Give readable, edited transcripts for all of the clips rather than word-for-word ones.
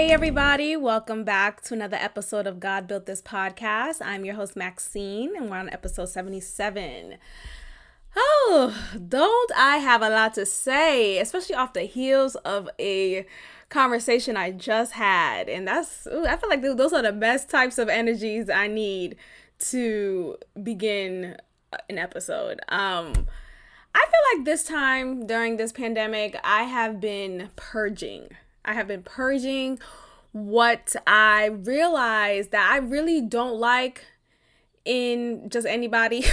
Hey everybody, welcome back to another episode of God Built This Podcast. I'm your host Maxine and we're on episode 77. Oh, don't I have a lot to say, especially off the heels of a conversation I just had. And I feel like those are the best types of energies I need to begin an episode. I feel like this time during this pandemic, I have been purging what I realized that I really don't like in just anybody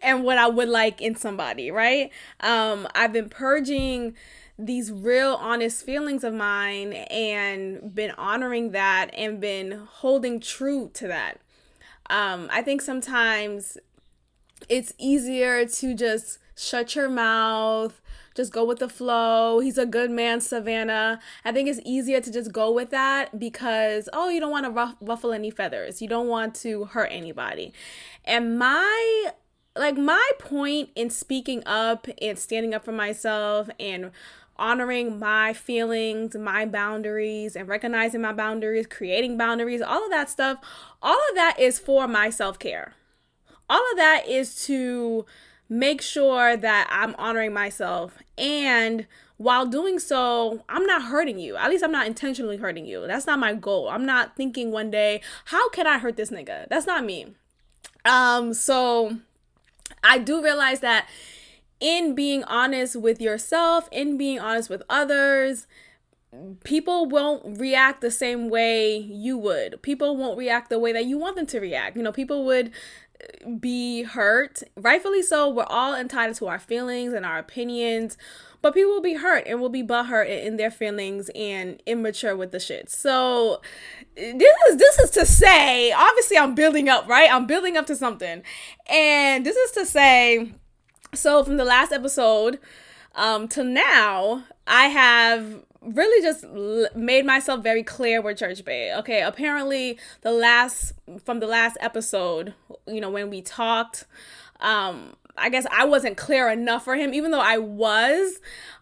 and what I would like in somebody, right? I've been purging these real honest feelings of mine and been honoring that and been holding true to that. I think sometimes it's easier to just shut your mouth, just go with the flow. He's a good man, Savannah. I think it's easier to just go with that because, you don't want to ruffle any feathers. You don't want to hurt anybody. And my point in speaking up and standing up for myself and honoring my feelings, my boundaries, and recognizing my boundaries, creating boundaries, all of that stuff, all of that is for my self-care. All of that is to make sure that I'm honoring myself. And while doing so, I'm not hurting you. At least I'm not intentionally hurting you. That's not my goal. I'm not thinking one day, how can I hurt this nigga? That's not me. So I do realize that in being honest with yourself, in being honest with others, people won't react the same way you would. People won't react the way that you want them to react. People would be hurt, rightfully so. We're all entitled to our feelings and our opinions, but people will be hurt and will be butthurt in their feelings and immature with the shit. So this is to say, obviously I'm building up, right? I'm building up to something, and this is to say, so from the last episode to now, I have really just made myself very clear with Church Bay. Okay, apparently from the last episode, when we talked, I guess I wasn't clear enough for him, even though I was.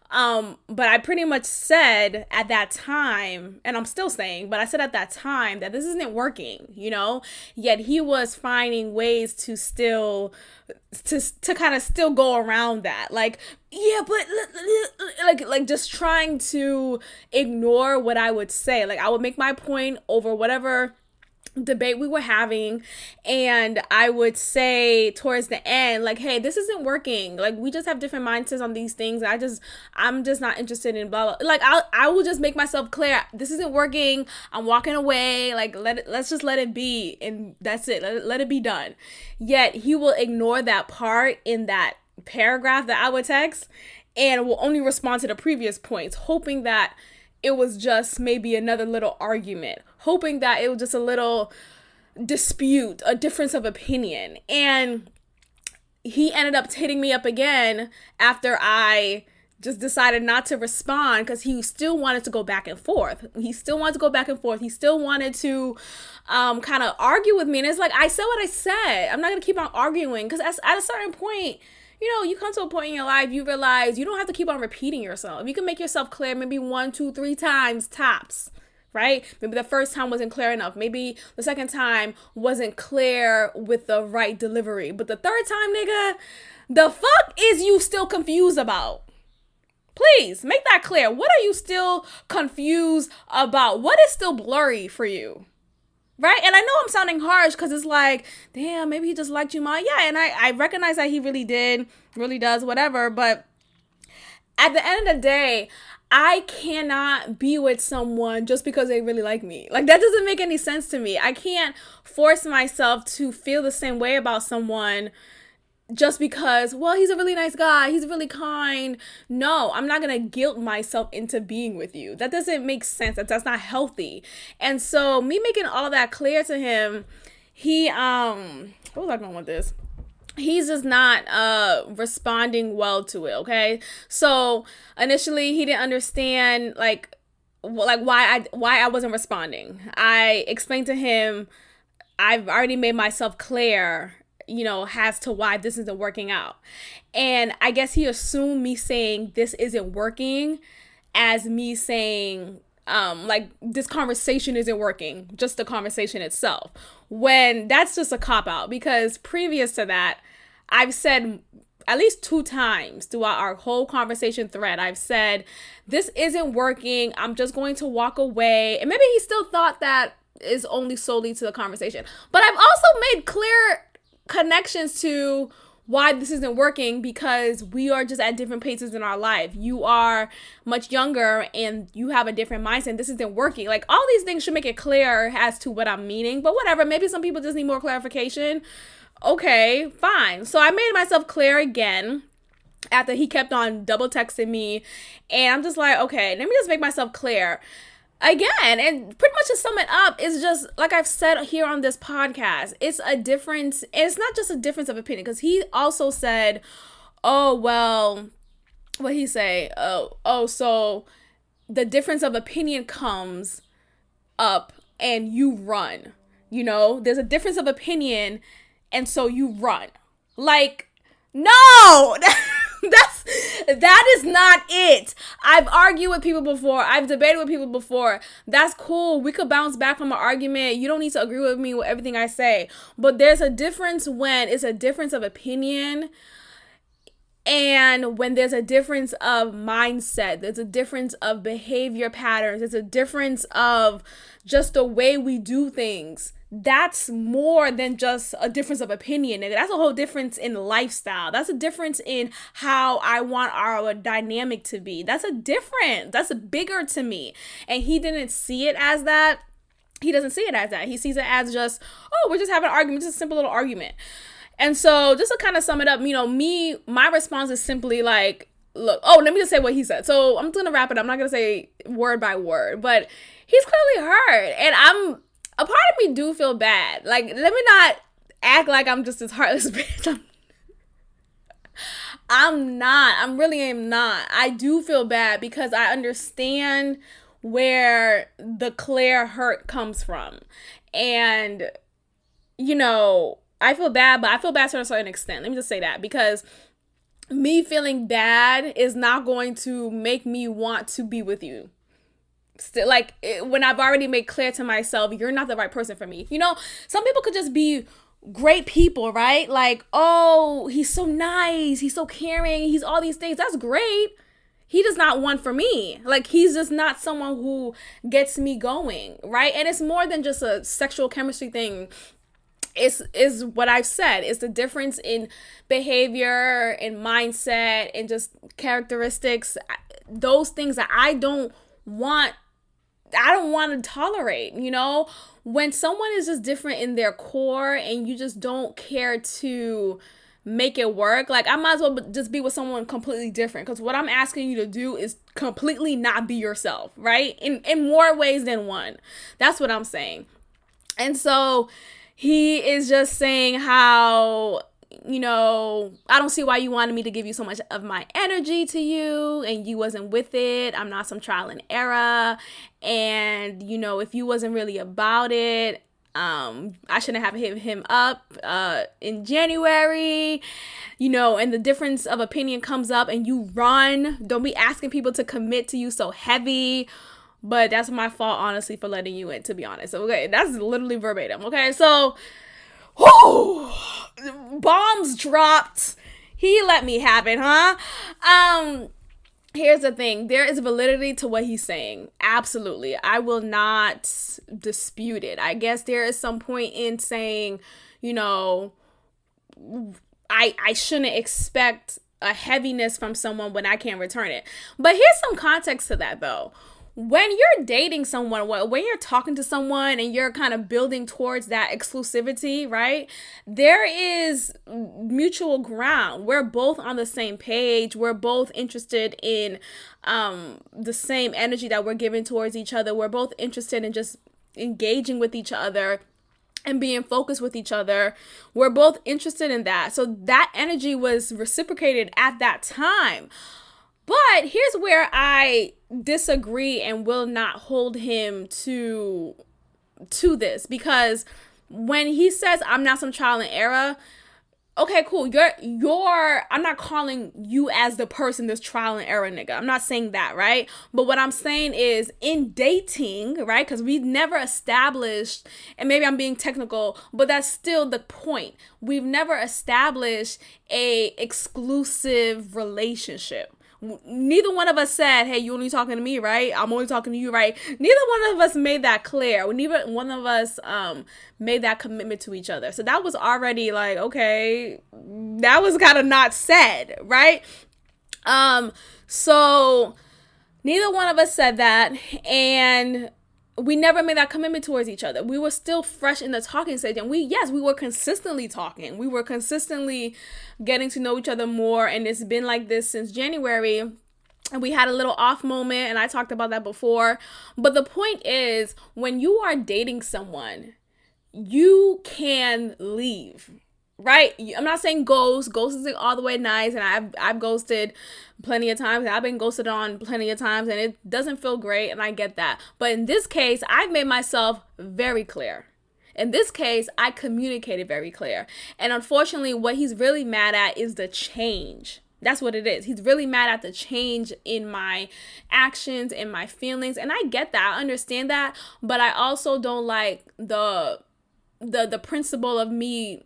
But I pretty much said at that time, and I'm still saying, but I said at that time that this isn't working, yet he was finding ways to still, to kind of still go around that. Like, yeah, but like just trying to ignore what I would say. Like I would make my point over whatever debate we were having, and I would say towards the end, like, hey, this isn't working. Like, we just have different mindsets on these things. I'm just not interested in blah blah. Like, I will just make myself clear, this isn't working. I'm walking away. Like, let's just let it be, and that's it. Let it be done. Yet he will ignore that part in that paragraph that I would text, and will only respond to the previous points, hoping that it was just maybe another little argument, hoping that it was just a little dispute, a difference of opinion. And he ended up hitting me up again after I just decided not to respond, because he still wanted to go back and forth. He still wanted to kind of argue with me. And it's like, I said what I said. I'm not going to keep on arguing, because at a certain point, you come to a point in your life, you realize you don't have to keep on repeating yourself. You can make yourself clear maybe 1, 2, 3 times tops, right? Maybe the first time wasn't clear enough. Maybe the second time wasn't clear with the right delivery. But the third time, nigga, the fuck is you still confused about? Please make that clear. What are you still confused about? What is still blurry for you? Right? And I know I'm sounding harsh because it's like, damn, maybe he just liked you, Ma. Yeah, and I recognize that he really did, really does, whatever. But at the end of the day, I cannot be with someone just because they really like me. Like, that doesn't make any sense to me. I can't force myself to feel the same way about someone just because, well, he's a really nice guy, he's really kind. No, I'm not gonna guilt myself into being with you. That doesn't make sense. That's not healthy. And so me making all that clear to him, he where was I going with this? He's just not responding well to it. Okay, so initially he didn't understand like why I wasn't responding. I explained to him I've already made myself clear, as to why this isn't working out. And I guess he assumed me saying this isn't working as me saying like this conversation isn't working, just the conversation itself, when that's just a cop-out. Because previous to that, I've said at least 2 times throughout our whole conversation thread, I've said, this isn't working, I'm just going to walk away. And maybe he still thought that is only solely to the conversation. But I've also made clear connections to why this isn't working, because we are just at different paces in our life. You are much younger and you have a different mindset, and this isn't working. Like, all these things should make it clear as to what I'm meaning, but whatever, maybe some people just need more clarification. Okay, fine. So I made myself clear again after he kept on double texting me, and I'm just like, okay, let me just make myself clear again. And pretty much to sum it up, it's just like I've said here on this podcast, it's a difference. It's not just a difference of opinion, because he also said, oh, well, what he say? So the difference of opinion comes up and you run. You know, there's a difference of opinion, and so you run. Like, no, that is not it. I've argued with people before. I've debated with people before. That's cool. We could bounce back from an argument. You don't need to agree with me with everything I say. But there's a difference when it's a difference of opinion, and when there's a difference of mindset, there's a difference of behavior patterns, there's a difference of just the way we do things. That's more than just a difference of opinion. That's a whole difference in lifestyle. That's a difference in how I want our dynamic to be. That's bigger to me. And he didn't see it as that. He doesn't see it as that. He sees it as just, oh, we're just having an argument, just a simple little argument. And so just to kind of sum it up, my response is simply like, look, let me just say what he said. So I'm going to wrap it up. I'm not going to say word by word, but he's clearly hurt. And a part of me do feel bad. Like, let me not act like I'm just this heartless bitch. I'm not. I really am not. I do feel bad because I understand where the clear hurt comes from. And, I feel bad, but I feel bad to a certain extent. Let me just say that, because me feeling bad is not going to make me want to be with you. Still, like, when I've already made clear to myself, you're not the right person for me. Some people could just be great people, right? Like, oh, he's so nice, he's so caring, he's all these things. That's great. He does not want for me. Like, he's just not someone who gets me going, right? And it's more than just a sexual chemistry thing. Is what I've said. It's the difference in behavior and mindset and just characteristics. Those things that I don't want to tolerate, when someone is just different in their core and you just don't care to make it work. Like, I might as well just be with someone completely different, because what I'm asking you to do is completely not be yourself, right? In more ways than one. That's what I'm saying. And so he is just saying how, I don't see why you wanted me to give you so much of my energy to you and you wasn't with it. I'm not some trial and error. And, if you wasn't really about it, I shouldn't have hit him up in January, and the difference of opinion comes up and you run. Don't be asking people to commit to you so heavy. But that's my fault, honestly, for letting you in, to be honest. Okay, that's literally verbatim. Okay, so, bombs dropped. He let me have it, huh? Here's the thing. There is validity to what he's saying. Absolutely. I will not dispute it. I guess there is some point in saying, I shouldn't expect a heaviness from someone when I can't return it. But here's some context to that, though. When you're dating someone, when you're talking to someone and you're kind of building towards that exclusivity, right? There is mutual ground. We're both on the same page. We're both interested in the same energy that we're giving towards each other. We're both interested in just engaging with each other and being focused with each other. We're both interested in that. So that energy was reciprocated at that time. But here's where I disagree and will not hold him to this, because when he says I'm not some trial and error, okay, cool. I'm not calling you as the person that's trial and error nigga. I'm not saying that, right? But what I'm saying is in dating, right? Because we've never established, and maybe I'm being technical, but that's still the point. We've never established a exclusive relationship. Neither one of us said, hey, you only talking to me, right? I'm only talking to you, right? Neither one of us made that clear. Neither one of us made that commitment to each other. So that was already like, okay, that was kind of not said, right? So neither one of us said that, and we never made that commitment towards each other. We were still fresh in the talking stage, and we were consistently talking. We were consistently getting to know each other more, and it's been like this since January. And we had a little off moment, and I talked about that before. But the point is, when you are dating someone, you can leave. Right? I'm not saying ghost. Ghost isn't all the way nice, and I've ghosted plenty of times. I've been ghosted on plenty of times, and it doesn't feel great, and I get that. But in this case, I've made myself very clear. In this case, I communicated very clear. And unfortunately, what he's really mad at is the change. That's what it is. He's really mad at the change in my actions, in my feelings, and I get that. I understand that, but I also don't like the principle of me,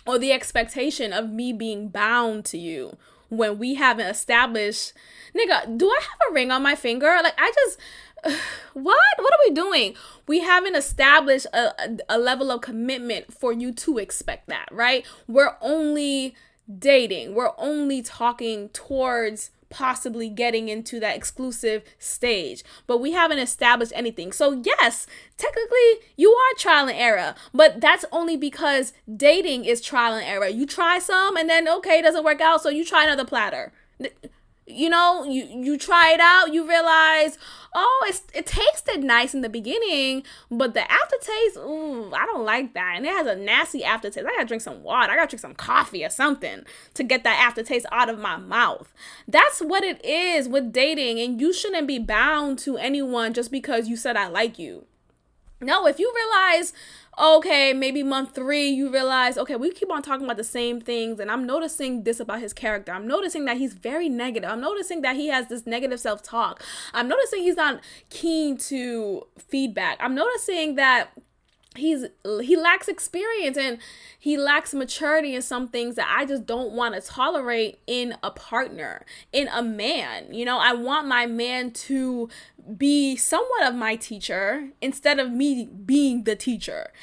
or the expectation of me being bound to you when we haven't established, nigga, do I have a ring on my finger? Like, what are we doing? We haven't established a level of commitment for you to expect that, right? We're only dating. We're only talking towards possibly getting into that exclusive stage, but we haven't established anything. So yes, technically you are trial and error, but that's only because dating is trial and error. You try some, and then okay, it doesn't work out, so you try another platter. You know, you try it out, you realize, oh, it tasted nice in the beginning, but the aftertaste, ooh, I don't like that. And it has a nasty aftertaste. I gotta drink some water. I gotta drink some coffee or something to get that aftertaste out of my mouth. That's what it is with dating, and you shouldn't be bound to anyone just because you said I like you. No, if you realize, okay, maybe month 3, you realize, okay, we keep on talking about the same things, and I'm noticing this about his character. I'm noticing that he's very negative. I'm noticing that he has this negative self-talk. I'm noticing he's not keen to feedback. I'm noticing that he lacks experience, and he lacks maturity in some things that I just don't want to tolerate in a partner, in a man. You know, I want my man to be somewhat of my teacher instead of me being the teacher.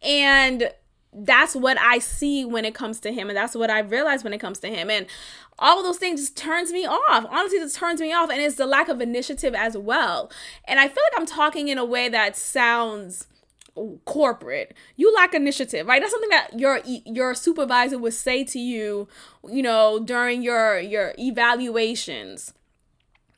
And that's what I see when it comes to him, and that's what I realize when it comes to him. And all of those things just turns me off. Honestly, just turns me off. And it's the lack of initiative as well. And I feel like I'm talking in a way that sounds corporate. You lack initiative, right? That's something that your supervisor would say to you, you know, during your evaluations.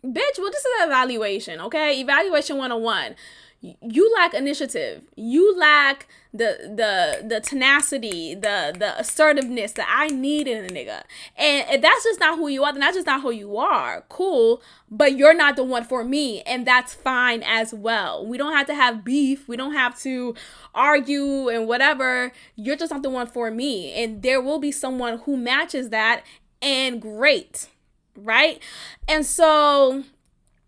Bitch, well, this is an evaluation, okay? Evaluation 101. You lack initiative. You lack the tenacity, the assertiveness that I need in a nigga. And if that's just not who you are, then that's just not who you are. Cool, but you're not the one for me, and that's fine as well. We don't have to have beef. We don't have to argue and whatever. You're just not the one for me, and there will be someone who matches that, and great, right? And so,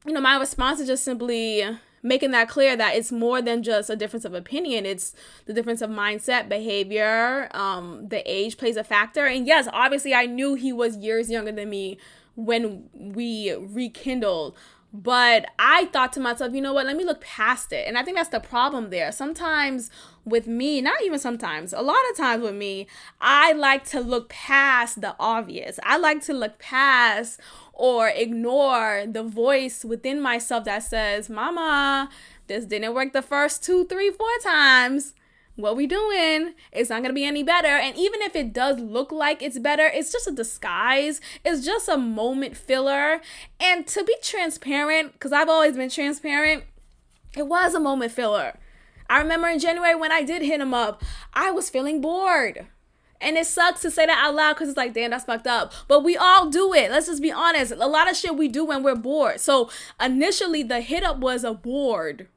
you know, my response is just simply making that clear that it's more than just a difference of opinion. It's the difference of mindset, behavior, the age plays a factor. And yes, obviously I knew he was years younger than me when we rekindled, but I thought to myself, you know what, let me look past it. And I think that's the problem there. Sometimes with me, not even sometimes, a lot of times with me, I like to look past the obvious. I like to look past or ignore the voice within myself that says, mama, this didn't work the first 2, 3, 4 times. What we doing? It's not going to be any better. And even if it does look like it's better, it's just a disguise. It's just a moment filler. And to be transparent, because I've always been transparent, it was a moment filler. I remember in January when I did hit him up, I was feeling bored. And it sucks to say that out loud because it's like, damn, that's fucked up. But we all do it. Let's just be honest. A lot of shit we do when we're bored. So initially the hit up was a bored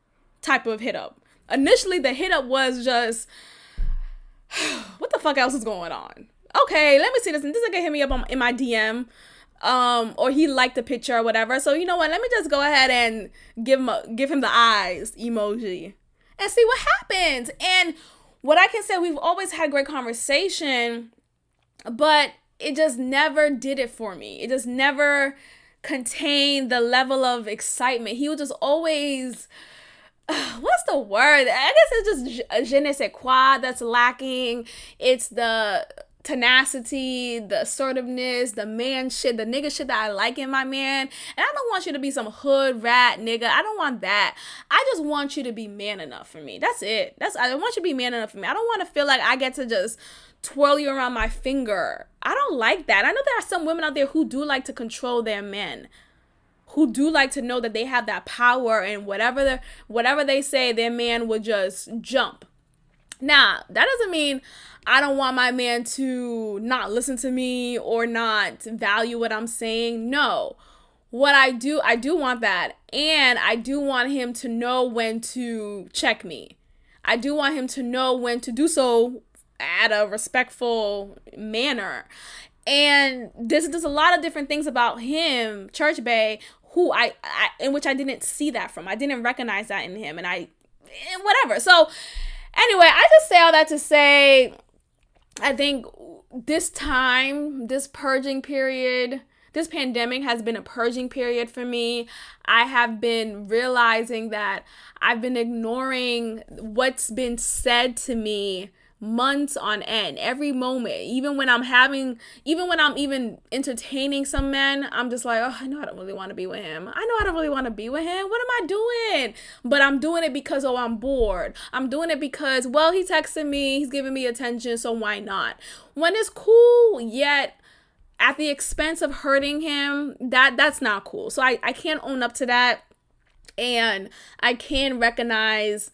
type of hit up. Initially the hit up was just, what the fuck else is going on? okay, let me see this. And this nigga hit me up in my DM. Or he liked the picture or whatever. So you know what? Let me just go ahead and give him the eyes emoji and see what happens. And what I can say, we've always had great conversation, but it just never did it for me. It just never contained the level of excitement. He was just always, what's the word? I guess it's just je ne sais quoi that's lacking. It's the tenacity, the assertiveness, the man shit, the nigga shit that I like in my man. And I don't want you to be some hood rat nigga. I don't want that. I just want you to be man enough for me. That's it. I want you to be man enough for me. I don't want to feel like I get to just twirl you around my finger. I don't like that. I know there are some women out there who do like to control their men, who do like to know that they have that power, and whatever they say, their man would just jump. Now, that doesn't mean I don't want my man to not listen to me or not value what I'm saying. No. What I do want that. And I do want him to know when to check me. I do want him to know when to do so at a respectful manner. And there's a lot of different things about him, Church Bay, who I in which I didn't see that from. I didn't recognize that in him, and whatever. So anyway, I just say all that to say, I think this purging period, this pandemic has been a purging period for me. I have been realizing that I've been ignoring what's been said to me months on end, every moment, even when I'm even entertaining some men, I'm just like, oh, I know I don't really want to be with him. What am I doing? But I'm doing it because, oh, I'm bored. I'm doing it because, well, he texted me, he's giving me attention, so why not? When it's cool, yet at the expense of hurting him, that's not cool. So I can't own up to that, and I can recognize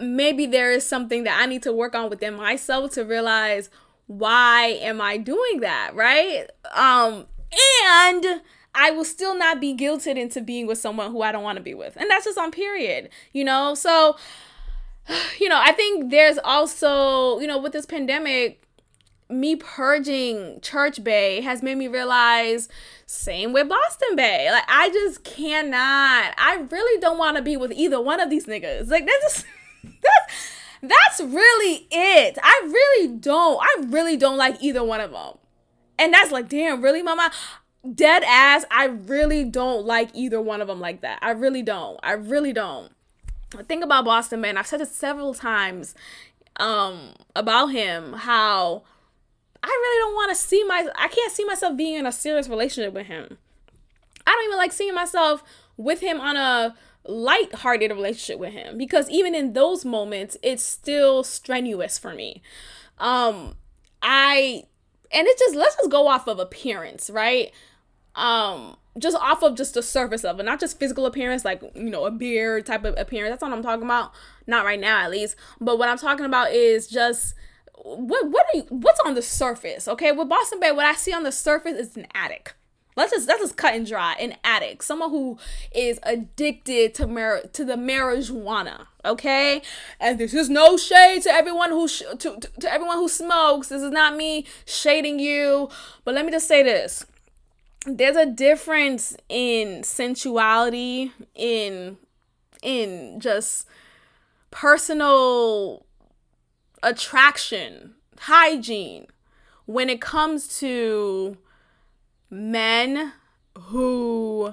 maybe there is something that I need to work on within myself to realize, why am I doing that, right? And I will still not be guilted into being with someone who I don't want to be with. And that's just on period, So, I think there's also, with this pandemic, me purging Church Bay has made me realize, same with Boston Bay. Like, I just cannot. I really don't want to be with either one of these niggas. Like, that's really it. I really don't like either one of them. And that's like, damn, really, mama? Dead ass, I really don't like either one of them like that. I really don't. Think about Boston Bay, and I've said it several times about him, how I really don't want to I can't see myself being in a serious relationship with him. I don't even like seeing myself with him on a light-hearted relationship with him, because even in those moments, it's still strenuous for me. Let's just go off of appearance, right? Just off of just the surface of it, not just physical appearance, like, a beard type of appearance. That's what I'm talking about. Not right now, at least. But what I'm talking about is just what's on the surface, okay? With Boston Bay, what I see on the surface is an addict. Let's just cut and dry. An addict, someone who is addicted to the marijuana, okay? And this is no shade to everyone to everyone who smokes. This is not me shading you, but let me just say this: there's a difference in sensuality, in just personal attraction, hygiene, when it comes to men who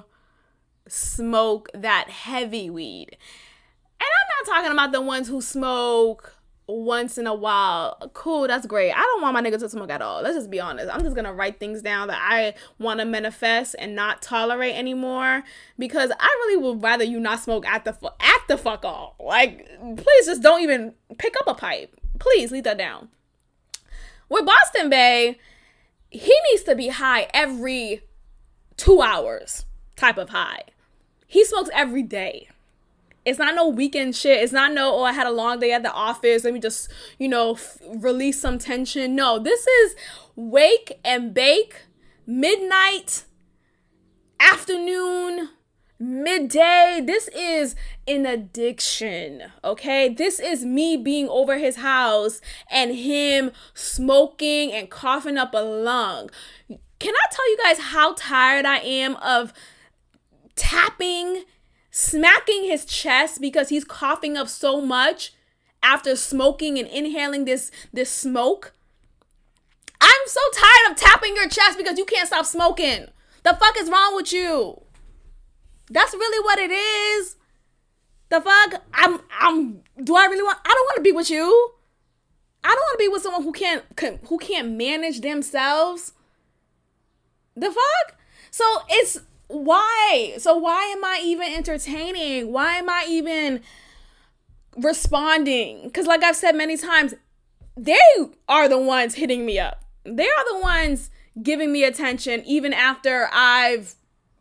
smoke that heavy weed. And I'm not talking about the ones who smoke once in a while. Cool, that's great. I don't want my niggas to smoke at all. Let's just be honest. I'm just gonna write things down that I want to manifest and not tolerate anymore, because I really would rather you not smoke at the fuck all. Like, please just don't even pick up a pipe. Please leave that down. With Boston Bay, he needs to be high every 2 hours type of high. He smokes every day. It's not no weekend shit. It's not no, I had a long day at the office, let me just, release some tension. No, this is wake and bake, midnight, afternoon, midday. This is an addiction, okay? This is me being over his house and him smoking and coughing up a lung. Can I tell you guys how tired I am of tapping, smacking his chest because he's coughing up so much after smoking and inhaling this smoke? I'm so tired of tapping your chest because you can't stop smoking. The fuck is wrong with you? That's really what it is. The fuck? Do I really want, I don't want to be with you. I don't want to be with someone who can't manage themselves. The fuck? So why am I even entertaining? Why am I even responding? Because like I've said many times, they are the ones hitting me up. They are the ones giving me attention even after I've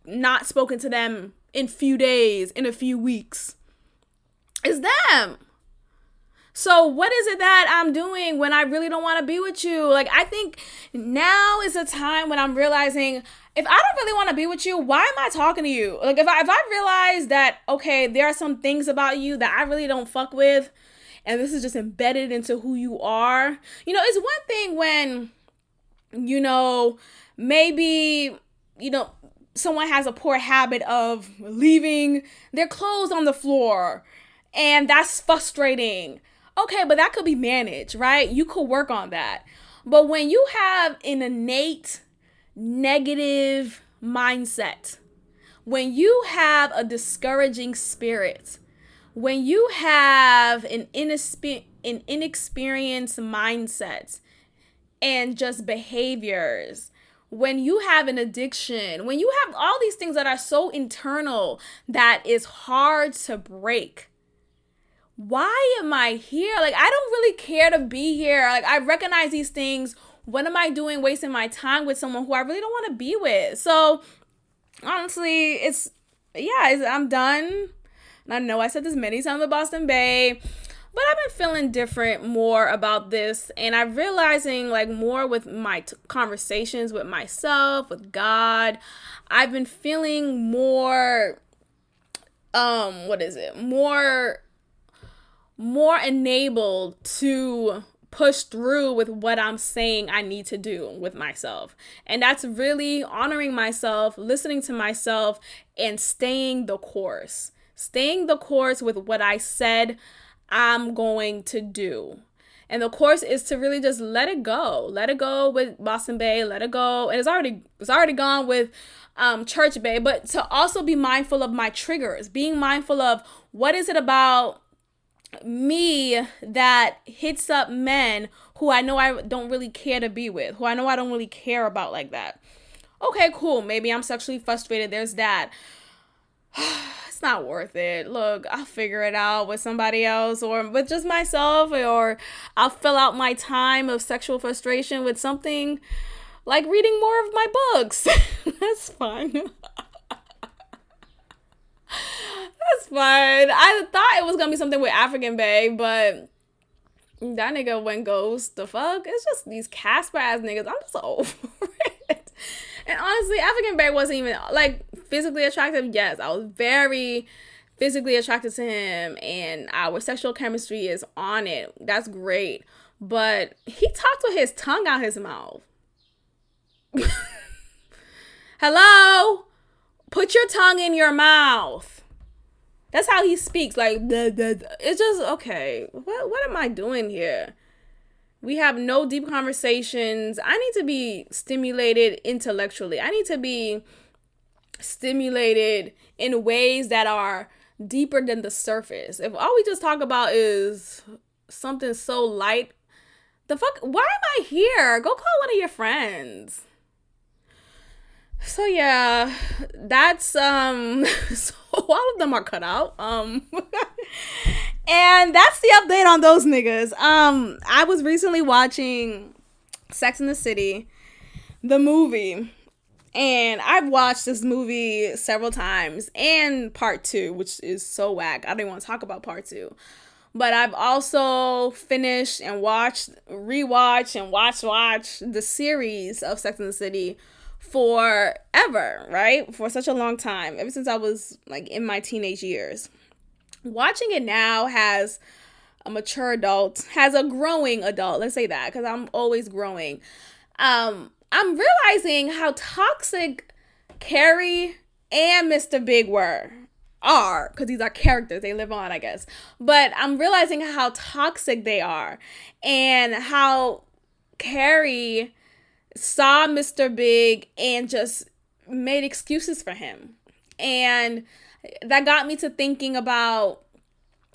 not spoken to them in few days, in a few weeks. It's them. So what is it that I'm doing when I really don't want to be with you? Like, I think now is a time when I'm realizing, if I don't really want to be with you, why am I talking to you? Like, if I realize that, okay, there are some things about you that I really don't fuck with, and this is just embedded into who you are. You know, it's one thing when, you know, maybe, you know, someone has a poor habit of leaving their clothes on the floor, and that's frustrating. Okay, but that could be managed, right? You could work on that. But when you have an innate negative mindset, when you have a discouraging spirit, when you have an inexperienced mindset and just behaviors, when you have an addiction, when you have all these things that are so internal that is hard to break, why am I here? Like, I don't really care to be here. Like, I recognize these things. What am I doing wasting my time with someone who I really don't want to be with? So, honestly, I'm done. And I know I said this many times with Boston Bay, but I've been feeling different more about this. And I'm realizing, like, more with my conversations with myself, with God, I've been feeling more, more enabled to push through with what I'm saying I need to do with myself. And that's really honoring myself, listening to myself, and staying the course. Staying the course with what I said I'm going to do. And the course is to really just let it go. Let it go with Boston Bay. Let it go. And it's already gone with Church Bay. But to also be mindful of my triggers. Being mindful of what is it about me that hits up men who I know I don't really care to be with, who I know I don't really care about like that. Okay, cool. Maybe I'm sexually frustrated. There's that. It's not worth it. Look, I'll figure it out with somebody else or with just myself, or I'll fill out my time of sexual frustration with something like reading more of my books. That's fine. That's fine. I thought it was gonna be something with African Bay, but that nigga went ghost. The fuck? It's just these Casper ass niggas. I'm just over it. And honestly, African Bay wasn't even like physically attractive. Yes, I was very physically attracted to him, and our sexual chemistry is on it. That's great. But he talked with his tongue out his mouth. Hello? Put your tongue in your mouth. That's how he speaks. Like, it's just, okay, what am I doing here? We have no deep conversations. I need to be stimulated intellectually. I need to be stimulated in ways that are deeper than the surface. If all we just talk about is something so light, the fuck, why am I here? Go call one of your friends. So yeah, that's so all of them are cut out. And that's the update on those niggas. I was recently watching Sex and the City, the movie, and I've watched this movie several times, and part 2, which is so whack. I don't even want to talk about part 2. But I've also finished and rewatched and watch the series of Sex and the City forever, right? For such a long time, ever since I was like in my teenage years. Watching it now as a mature adult, as a growing adult, let's say that, because I'm always growing. I'm realizing how toxic Carrie and Mr. Big are, because these are characters, they live on, I guess. But I'm realizing how toxic they are, and how Carrie saw Mr. Big and just made excuses for him. And that got me to thinking about,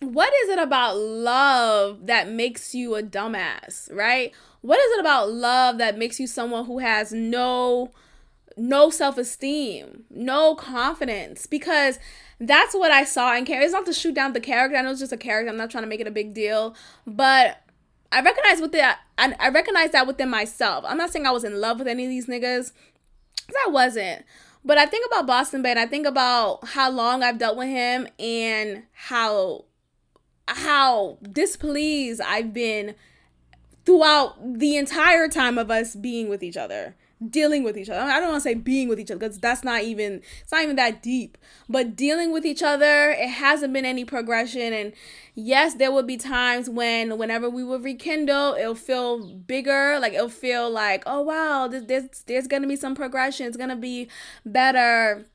what is it about love that makes you a dumbass, right? What is it about love that makes you someone who has no self-esteem, no confidence? Because that's what I saw in Carrie. It's not to shoot down the character. I know it's just a character. I'm not trying to make it a big deal. But I recognize that within myself. I'm not saying I was in love with any of these niggas, because I wasn't. But I think about Boston Bay, and I think about how long I've dealt with him, and how displeased I've been throughout the entire time of us being with each other, dealing with each other. I don't want to say being with each other, because it's not even that deep. But dealing with each other, it hasn't been any progression. And yes, there would be times whenever we would rekindle, it'll feel bigger. Like, it'll feel like, oh wow, there's gonna be some progression. It's gonna be better.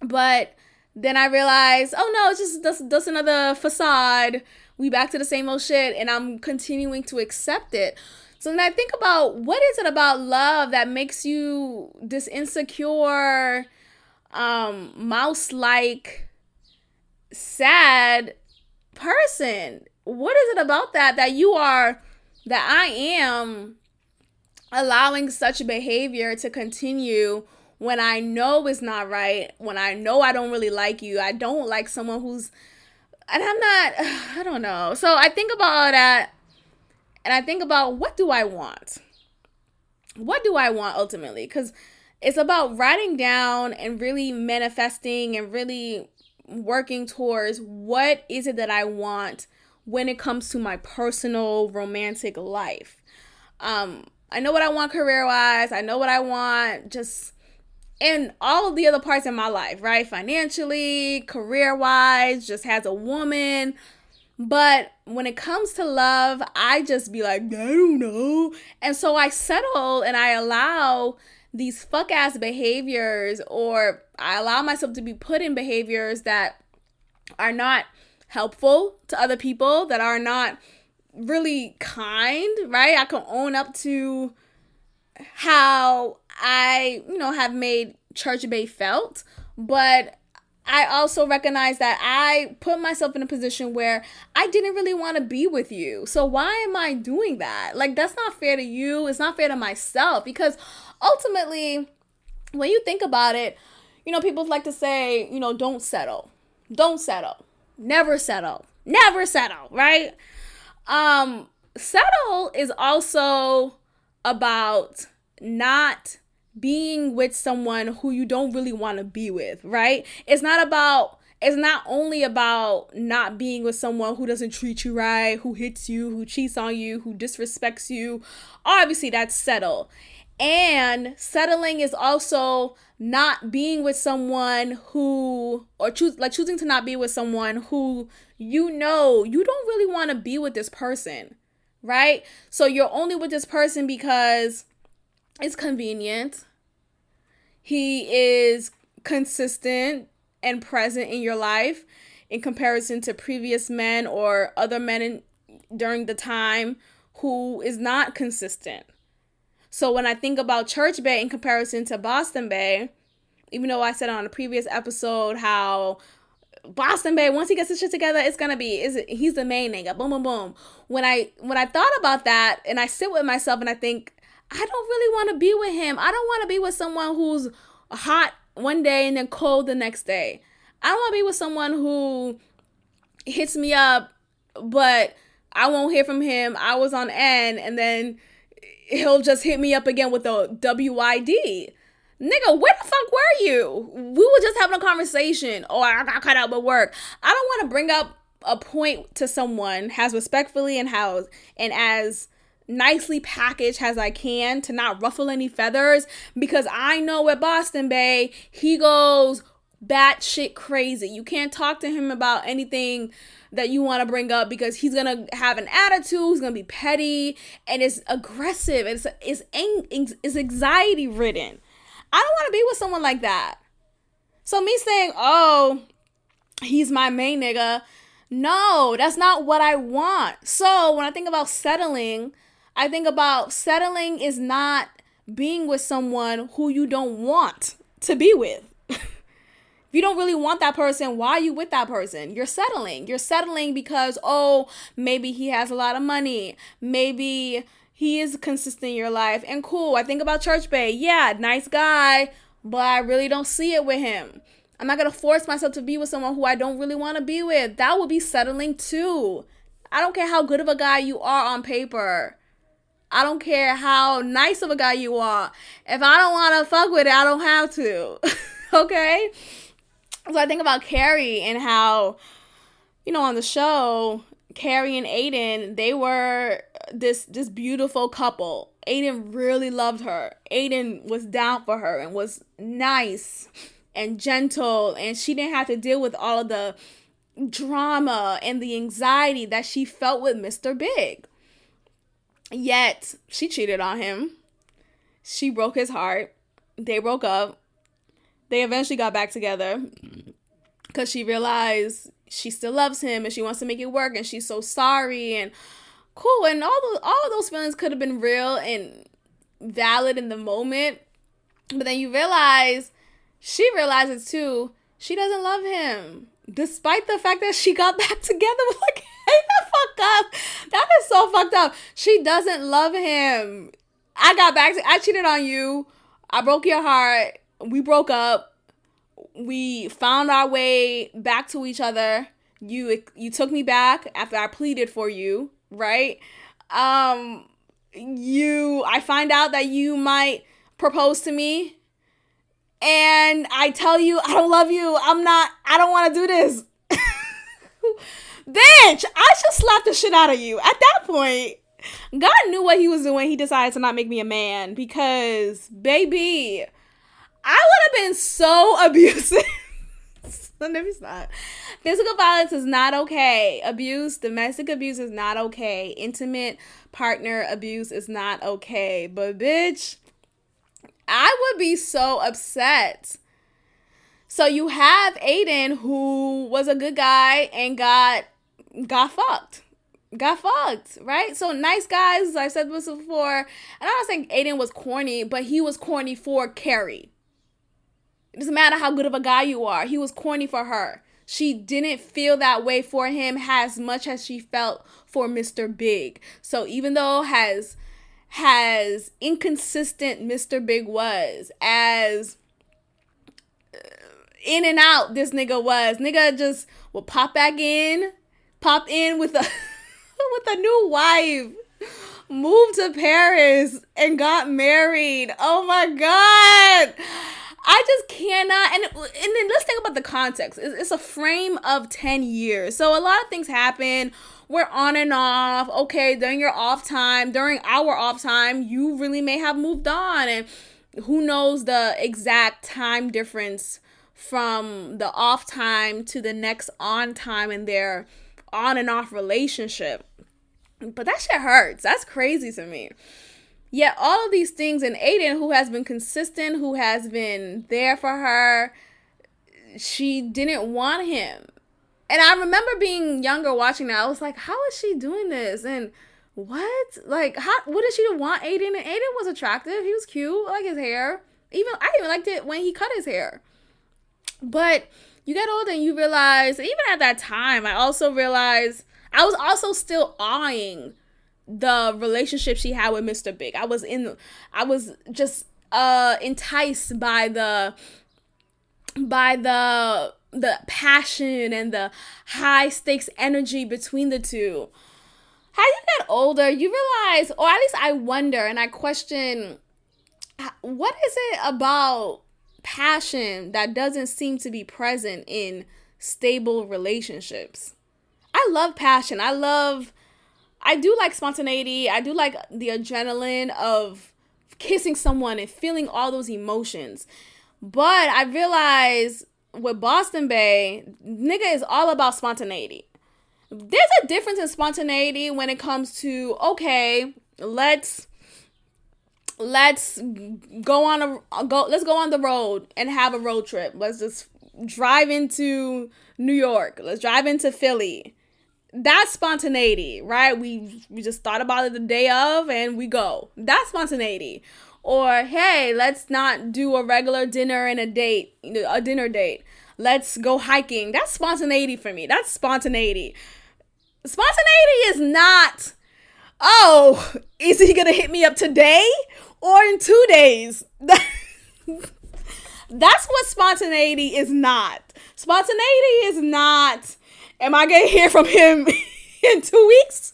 But then I realized, oh no, it's just another facade. We back to the same old shit, and I'm continuing to accept it. So then I think about, what is it about love that makes you this insecure, mouse-like, sad person? What is it about that I am allowing such behavior to continue when I know it's not right, when I know I don't really like you? I don't like someone who's, and I don't know. So I think about all that, and I think about, what do I want? What do I want ultimately? Because it's about writing down and really manifesting and really working towards, what is it that I want when it comes to my personal romantic life. I know what I want career-wise. I know what I want just in all of the other parts of my life, right? Financially, career-wise, just as a woman. But when it comes to love, I just be like, I don't know. And so I settle, and I allow these fuck-ass behaviors, or I allow myself to be put in behaviors that are not helpful to other people, that are not really kind, right? I can own up to how I, have made Church Bay felt, but I also recognize that I put myself in a position where I didn't really want to be with you. So why am I doing that? Like, that's not fair to you. It's not fair to myself, because ultimately, when you think about it, people like to say, don't settle. Don't settle. Never settle. Never settle, right? Settle is also about not being with someone who you don't really want to be with, right? It's not only about not being with someone who doesn't treat you right, who hits you, who cheats on you, who disrespects you. Obviously, that's settle. And settling is also not being with someone who, or choosing to not be with someone who you don't really want to be with this person, right? So you're only with this person because it's convenient. He is consistent and present in your life in comparison to previous men or other men during the time who is not consistent. So when I think about Church Bay in comparison to Boston Bay, even though I said on a previous episode how Boston Bay, once he gets his shit together, he's the main nigga, boom, boom, boom. When I thought about that, and I sit with myself and I think, I don't really want to be with him. I don't want to be with someone who's hot one day and then cold the next day. I don't want to be with someone who hits me up, but I won't hear from him hours on end, and then he'll just hit me up again with a WID. Nigga, where the fuck were you? We were just having a conversation. Oh, I got cut out with work. I don't want to bring up a point to someone as respectfully and as nicely packaged as I can to not ruffle any feathers, because I know at Boston Bay, he goes batshit crazy. You can't talk to him about anything that you want to bring up because he's gonna have an attitude, he's gonna be petty, and it's aggressive, it's anxiety ridden. I don't want to be with someone like that. So me saying, oh, he's my main nigga, no, that's not what I want. So when I think about settling, I think about settling is not being with someone who you don't want to be with. If you don't really want that person, why are you with that person? You're settling. You're settling because, oh, maybe he has a lot of money. Maybe he is consistent in your life. And cool, I think about Church Bay. Yeah, nice guy, but I really don't see it with him. I'm not going to force myself to be with someone who I don't really want to be with. That would be settling too. I don't care how good of a guy you are on paper. I don't care how nice of a guy you are. If I don't want to fuck with it, I don't have to. Okay? So I think about Carrie and how, on the show, Carrie and Aiden, they were this beautiful couple. Aiden really loved her. Aiden was down for her and was nice and gentle, and she didn't have to deal with all of the drama and the anxiety that she felt with Mr. Big. Yet, she cheated on him. She broke his heart. They broke up. They eventually got back together because she realized she still loves him and she wants to make it work, and she's so sorry and cool. And all of those feelings could have been real and valid in the moment. But then you realize, she realizes too, she doesn't love him. Despite the fact that she got back together. Like, ain't that fucked up? That is so fucked up. She doesn't love him. I cheated on you. I broke your heart. We broke up. We found our way back to each other. You took me back after I pleaded for you, right? I find out that you might propose to me, and I tell you I don't love you. I don't want to do this. Bitch, I should slap the shit out of you. At that point, God knew what he was doing. He decided to not make me a man because, baby, I would have been so abusive. Let me stop. Physical violence is not okay. Domestic abuse is not okay. Intimate partner abuse is not okay. But bitch, I would be so upset. So you have Aiden, who was a good guy and got fucked. Got fucked, right? So nice guys, I've said this before, and I'm not saying Aiden was corny, but he was corny for Carrie. It doesn't matter how good of a guy you are. He was corny for her. She didn't feel that way for him as much as she felt for Mr. Big. So even though as inconsistent Mr. Big was, as in and out this nigga just will pop in with a with a new wife, moved to Paris and got married. Oh my God. I just cannot. And then let's think about the context. It's a frame of 10 years. So a lot of things happen. We're on and off. Okay, during our off time, you really may have moved on. And who knows the exact time difference from the off time to the next on time in their on and off relationship. But that shit hurts. That's crazy to me. Yet all of these things, and Aiden, who has been consistent, who has been there for her, she didn't want him. And I remember being younger watching that. I was like, how is she doing this? And what? Like, what did she want Aiden? And Aiden was attractive. He was cute. I like his hair. I even liked it when he cut his hair. But you get older and you realize, even at that time, I also realized I was also still eyeing the relationship she had with Mr. Big. I was just enticed by the passion and the high stakes energy between the two. As you get older, you realize, or at least I wonder and I question, what is it about passion that doesn't seem to be present in stable relationships? I love passion. I love I do like spontaneity. I do like the adrenaline of kissing someone and feeling all those emotions. But I realize with Boston Bay, nigga is all about spontaneity. There's a difference in spontaneity when it comes to, okay, let's go on the road and have a road trip. Let's just drive into New York. Let's drive into Philly. That's spontaneity, right? We just thought about it the day of and we go. That's spontaneity. Or, hey, let's not do a regular dinner and a dinner date. Let's go hiking. That's spontaneity for me. That's spontaneity. Spontaneity is not, oh, is he going to hit me up today or in 2 days? That's what spontaneity is not. Spontaneity is not, am I going to hear from him in 2 weeks?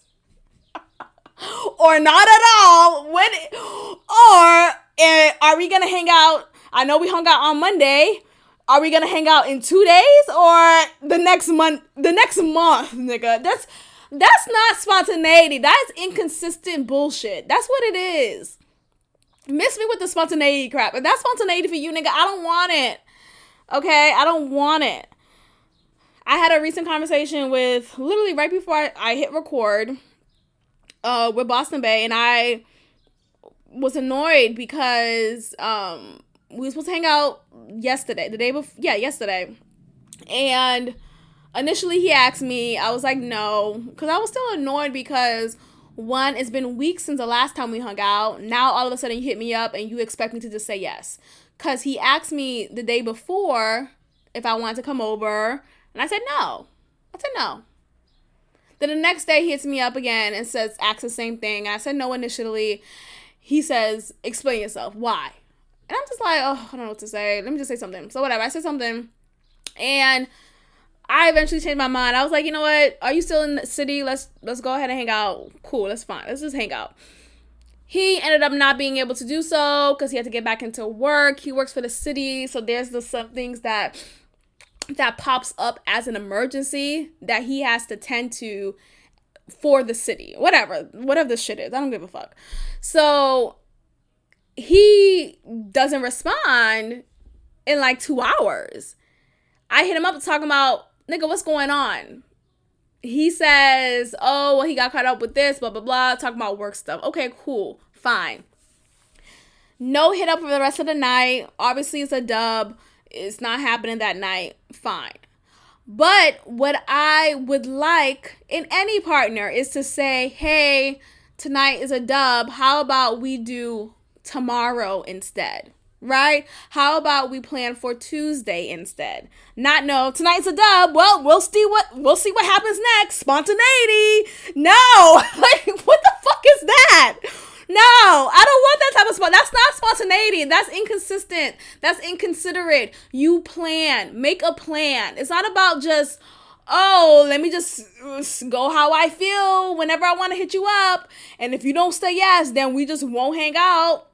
Or not at all? Are we going to hang out? I know we hung out on Monday. Are we going to hang out in 2 days or the next month, nigga? That's not spontaneity. That's inconsistent bullshit. That's what it is. Miss me with the spontaneity crap. If that's spontaneity for you, nigga, I don't want it. Okay? I don't want it. I had a recent conversation with, literally right before I hit record, with Boston Bay, and I was annoyed because we were supposed to hang out yesterday, yesterday. And initially he asked me, I was like, no, because I was still annoyed because, one, it's been weeks since the last time we hung out. Now all of a sudden you hit me up and you expect me to just say yes. Because he asked me the day before if I wanted to come over, and I said no. Then the next day he hits me up again and asks the same thing. I said no initially. He says, explain yourself. Why? And I'm just like, oh, I don't know what to say. Let me just say something. So whatever. I said something. And I eventually changed my mind. I was like, you know what? Are you still in the city? Let's go ahead and hang out. Cool. That's fine. Let's just hang out. He ended up not being able to do so because he had to get back into work. He works for the city. So there's some things that pops up as an emergency that he has to tend to for the city. Whatever this shit is. I don't give a fuck. So he doesn't respond in like 2 hours. I hit him up talking about, nigga, what's going on? He says, oh, well, he got caught up with this, blah, blah, blah, talking about work stuff. Okay, cool, fine. No hit up for the rest of the night. Obviously, it's a dub. It's not happening that night. Fine. But what I would like in any partner is to say, hey, tonight is a dub. How about we do tomorrow instead? Right? How about we plan for Tuesday instead? Not no, tonight's a dub. Well, we'll see what happens next. Spontaneity. No. Like, what the fuck is that? No, I don't want that type of that's not spontaneity. That's inconsistent. That's inconsiderate. You plan. Make a plan. It's not about just, oh, let me just go how I feel whenever I want to hit you up. And if you don't say yes, then we just won't hang out.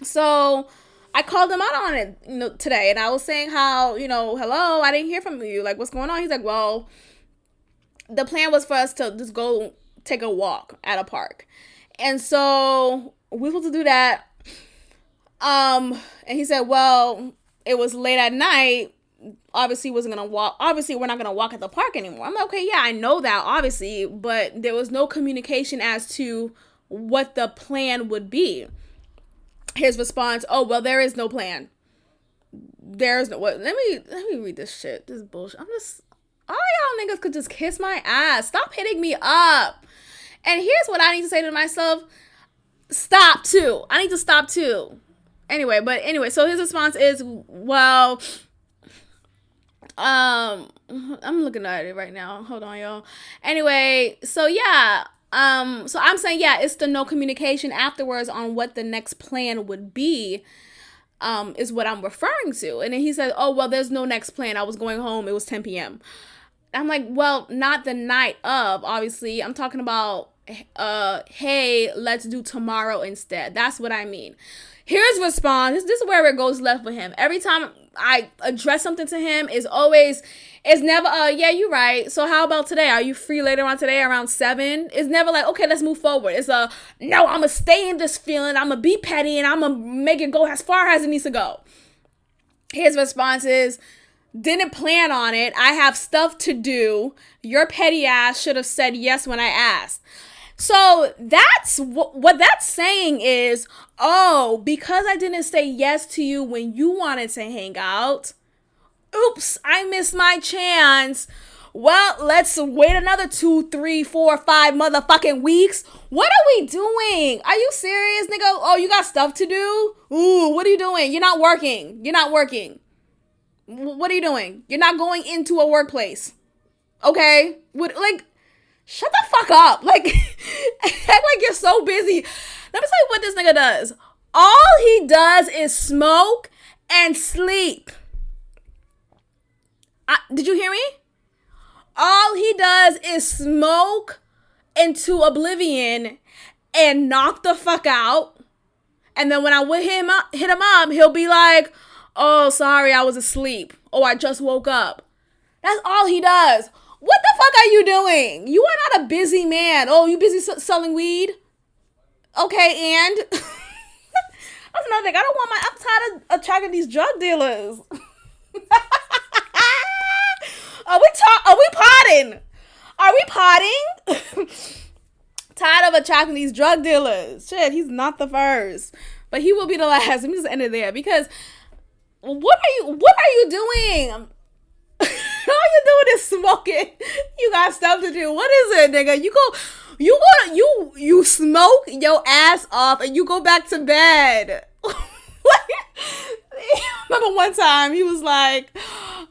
So I called him out on it, today. And I was saying how, hello, I didn't hear from you. Like, what's going on? He's like, well, the plan was for us to just go take a walk at a park. And so we were supposed to do that. And he said, well, it was late at night. Obviously, we're not going to walk at the park anymore. I'm like, okay, yeah, I know that, obviously. But there was no communication as to what the plan would be. His response, oh, well, there is no plan. There's no, what? Let me read this shit. This is bullshit. All y'all niggas could just kiss my ass. Stop hitting me up. And here's what I need to say to myself. Stop too. I need to stop too. Anyway, so his response is, well, I'm looking at it right now. Hold on, y'all. Anyway, so yeah. So I'm saying, yeah, it's the no communication afterwards on what the next plan would be, is what I'm referring to. And then he said, oh, well, there's no next plan. I was going home. It was 10 p.m. I'm like, well, not the night of, obviously. I'm talking about, hey, let's do tomorrow instead. That's what I mean. His response, this is where it goes left with him. Every time I address something to him, it's never, yeah, you're right. So how about today? Are you free later on today around 7? It's never like, okay, let's move forward. It's no, I'm going to stay in this feeling. I'm going to be petty and I'm going to make it go as far as it needs to go. His response is, didn't plan on it. I have stuff to do. Your petty ass should have said yes when I asked. So that's what that's saying is, oh, because I didn't say yes to you when you wanted to hang out, oops, I missed my chance. Well, let's wait another 2, 3, 4, 5 motherfucking weeks. What are we doing? Are you serious, nigga? Oh, you got stuff to do? Ooh, what are you doing? You're not working. What are you doing? You're not going into a workplace. Okay? Shut the fuck up. Act like you're so busy. Let me tell you what this nigga does. All he does is smoke and sleep. Did you hear me? All he does is smoke into oblivion and knock the fuck out. And then when I would hit him up, he'll be like, oh, sorry, I was asleep. Oh, I just woke up. That's all he does. What the fuck are you doing? You are not a busy man. Oh, you busy selling weed? Okay, and? That's another thing. I'm tired of attracting these drug dealers. Are we potting? Are we potting? Tired of attracting these drug dealers. Shit, he's not the first. But he will be the last. Let me just end it there because what are you doing? All you doing is smoking. You got stuff to do. What is it, nigga? You smoke your ass off and you go back to bed. Remember one time he was like,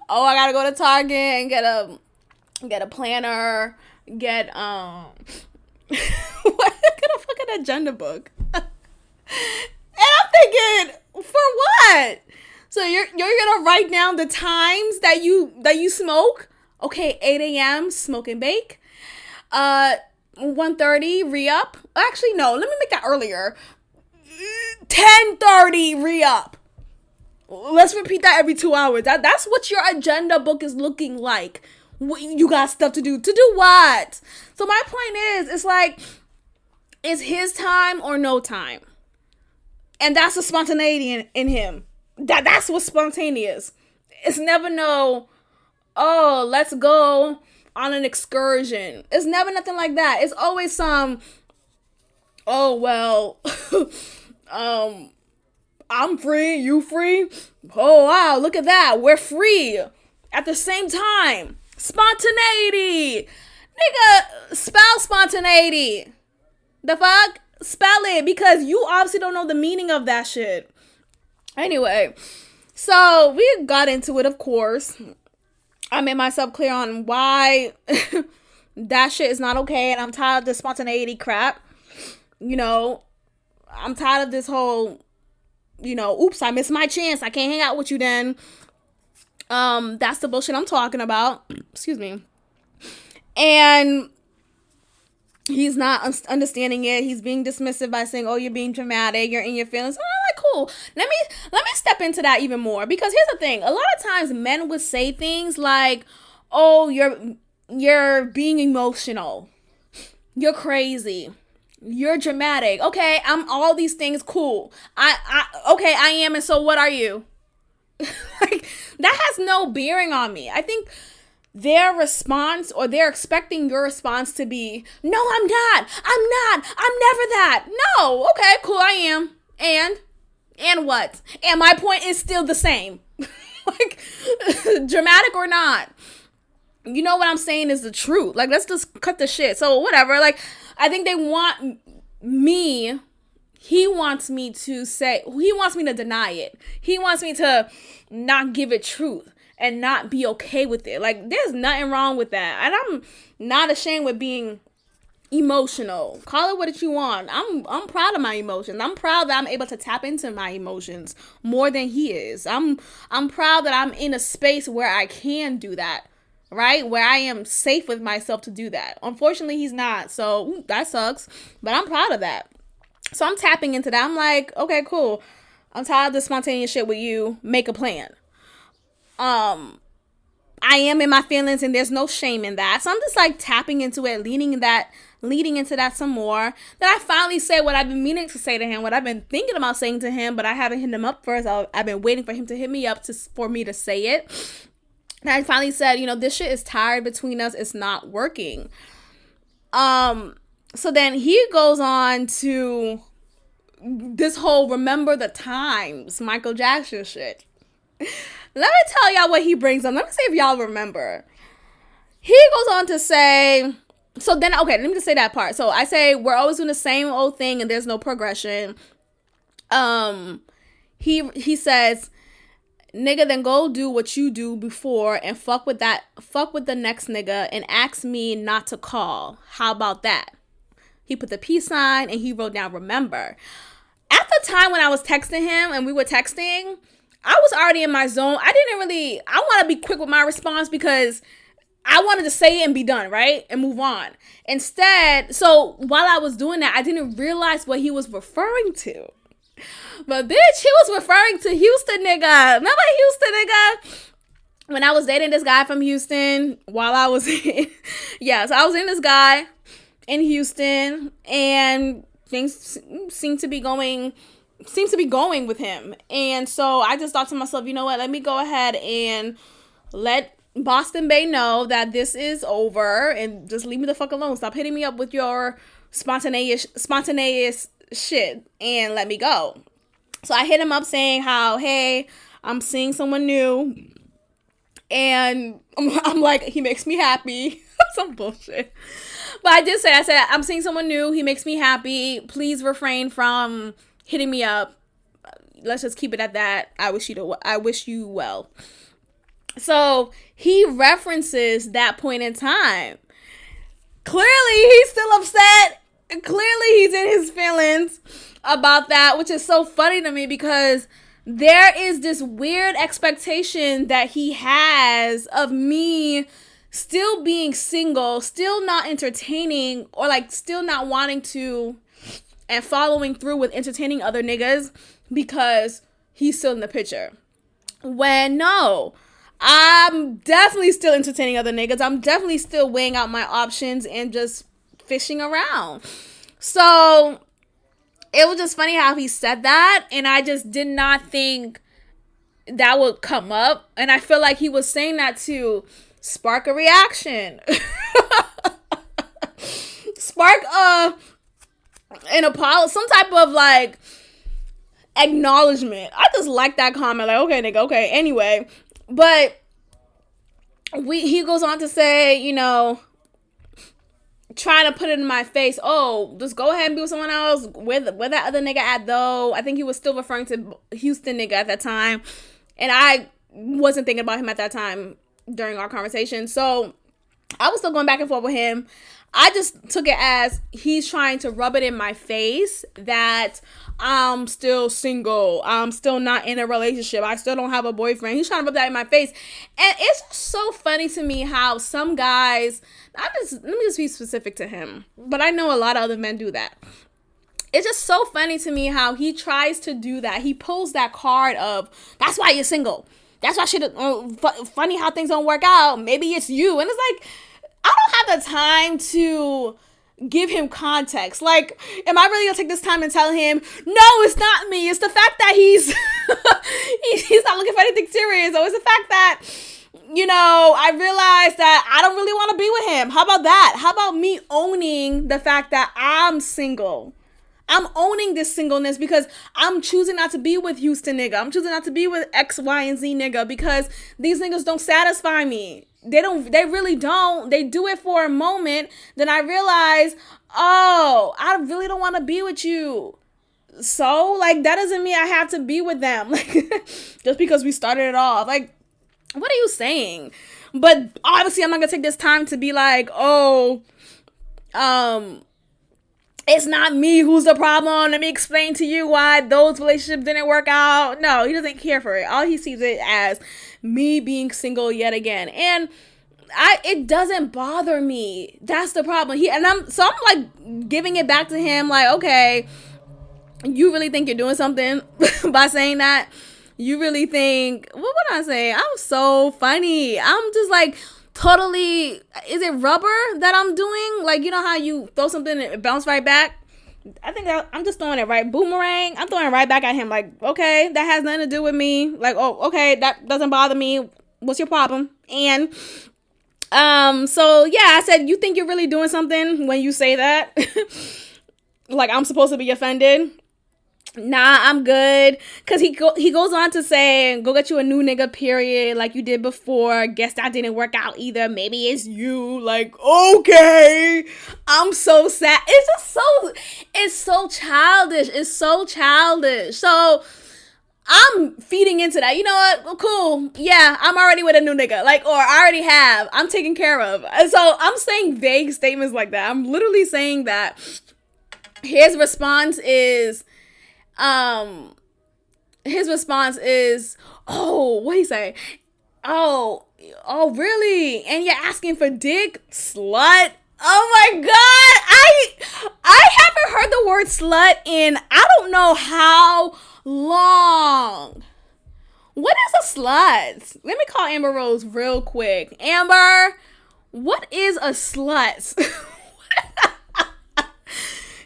oh, I gotta go to Target and get a planner, get a fucking agenda book. And I'm thinking, for what? So you're gonna write down the times that you smoke? Okay, 8 a.m. smoke and bake. 1:30 re-up. Actually, no, let me make that earlier. 10:30 re-up. Let's repeat that every 2 hours. That's what your agenda book is looking like. You got stuff to do. To do what? So my point is, it's like, it's his time or no time. And that's the spontaneity in him. That's what's spontaneous. It's never no, oh, let's go on an excursion. It's never nothing like that. It's always some, oh, well, I'm free, you free? Oh, wow, look at that. We're free at the same time. Spontaneity. Nigga, spell spontaneity. The fuck? Spell it, because you obviously don't know the meaning of that shit. Anyway, so we got into it, of course. I made myself clear on why that shit is not okay, and I'm tired of this spontaneity crap. You know, I'm tired of this whole, oops, I missed my chance. I can't hang out with you then. That's the bullshit I'm talking about. Excuse me. And he's not understanding it. He's being dismissive by saying, oh, you're being dramatic. You're in your feelings. I'm like, cool. Let me step into that even more. Because here's the thing. A lot of times men would say things like, oh, you're being emotional. You're crazy. You're dramatic. Okay, I'm all these things. Cool. Okay, I am. And so what are you? Like, that has no bearing on me. I think their response, or they're expecting your response to be, no, I'm not, I'm never that. No, okay, cool, I am. And what? And my point is still the same. Like, dramatic or not, you know what I'm saying is the truth. Like, let's just cut the shit. So whatever, like, I think they want me, he wants me to deny it. He wants me to not give it truth and not be okay with it. Like, there's nothing wrong with that. And I'm not ashamed with being emotional. Call it what you want. I'm proud of my emotions. I'm proud that I'm able to tap into my emotions more than he is. I'm proud that I'm in a space where I can do that. right? Where I am safe with myself to do that. Unfortunately, he's not. So that sucks. But I'm proud of that. So I'm tapping into that. I'm like, okay, cool. I'm tired of this spontaneous shit with you. Make a plan. I am in my feelings and there's no shame in that. So I'm just like tapping into it, leading into that some more. Then I finally say what I've been meaning to say to him, what I've been thinking about saying to him, but I haven't hit him up first. I've been waiting for him to hit me up for me to say it. And I finally said, this shit is tired between us. It's not working. So then he goes on to this whole remember the times Michael Jackson shit. Let me tell y'all what he brings up. Let me see if y'all remember. He goes on to say, so then, okay, let me just say that part. So I say, we're always doing the same old thing and there's no progression. He says, nigga, then go do what you do before and fuck with the next nigga and ask me not to call. How about that? He put the peace sign and he wrote down remember. At the time when I was texting him and we were texting, I was already in my zone. I want to be quick with my response because I wanted to say it and be done, right? And move on. Instead, so while I was doing that, I didn't realize what he was referring to. But bitch, he was referring to Houston nigga. Remember Houston nigga? When I was dating this guy from Houston, while I was in, so I was in this guy in Houston and things seem to be going with him. And so I just thought to myself, you know what, let me go ahead and let Boston Bay know that this is over and just leave me the fuck alone. Stop hitting me up with your spontaneous shit and let me go. So I hit him up saying how, hey, I'm seeing someone new and I'm like, he makes me happy. Some bullshit. But I said, I'm seeing someone new. He makes me happy. Please refrain from hitting me up. Let's just keep it at that. I wish you well. So he references that point in time. Clearly, he's still upset. Clearly, he's in his feelings about that, which is so funny to me because there is this weird expectation that he has of me still being single, still not entertaining, or like still not wanting to and following through with entertaining other niggas because he's still in the picture. When no, I'm definitely still entertaining other niggas. I'm definitely still weighing out my options and just fishing around. So it was just funny how he said that, and I just did not think that would come up. And I feel like he was saying that to spark a reaction. Spark an apology, some type of like acknowledgement. I just like that comment. Like, okay, nigga, okay. Anyway, but he goes on to say, trying to put it in my face. Oh, just go ahead and be with someone else. Where that other nigga at though? I think he was still referring to Houston nigga at that time, and I wasn't thinking about him at that time during our conversation. So I was still going back and forth with him. I just took it as he's trying to rub it in my face that I'm still single. I'm still not in a relationship. I still don't have a boyfriend. He's trying to rub that in my face. And it's just so funny to me how some guys, let me just be specific to him, but I know a lot of other men do that. It's just so funny to me how he tries to do that. He pulls that card of, that's why you're single. That's why shit, funny how things don't work out. Maybe it's you. And it's like, I don't have the time to give him context. Like, am I really gonna take this time and tell him, no, it's not me. It's the fact that he's he's not looking for anything serious. Or it's the fact that, I realized that I don't really want to be with him. How about that? How about me owning the fact that I'm single? I'm owning this singleness because I'm choosing not to be with Houston nigga. I'm choosing not to be with X, Y, and Z nigga because these niggas don't satisfy me. They really don't. They do it for a moment. Then I realize, oh, I really don't want to be with you. So, like, that doesn't mean I have to be with them. Like, just because we started it off. Like, what are you saying? But obviously, I'm not going to take this time to be like, oh, it's not me who's the problem. Let me explain to you why those relationships didn't work out. No, he doesn't care for it. All he sees it as me being single yet again. And it doesn't bother me. That's the problem. I'm like giving it back to him, like, okay, you really think you're doing something by saying that? You really think, what would I say? I'm so funny. I'm just like totally, is it rubber that I'm doing? Like, you know how you throw something and it bounce right back? I think that I'm just throwing it right. Boomerang. I'm throwing it right back at him. Like, okay, that has nothing to do with me. Like, oh, okay, that doesn't bother me. What's your problem? And so yeah, I said, you think you're really doing something when you say that? Like, I'm supposed to be offended? Nah, I'm good. Cause he goes on to say, go get you a new nigga, period, like you did before. Guess that didn't work out either. Maybe it's you. Like, okay. I'm so sad. It's so childish. It's so childish. So I'm feeding into that. You know what? Well, cool. Yeah, I'm already with a new nigga. Like, or I already have. I'm taken care of. And so I'm saying vague statements like that. I'm literally saying that. His response is, oh, what he say? Oh, really? And you're asking for dick, slut? Oh my god, I haven't heard the word slut in I don't know how long. What is a slut? Let me call Amber Rose real quick. Amber, what is a slut?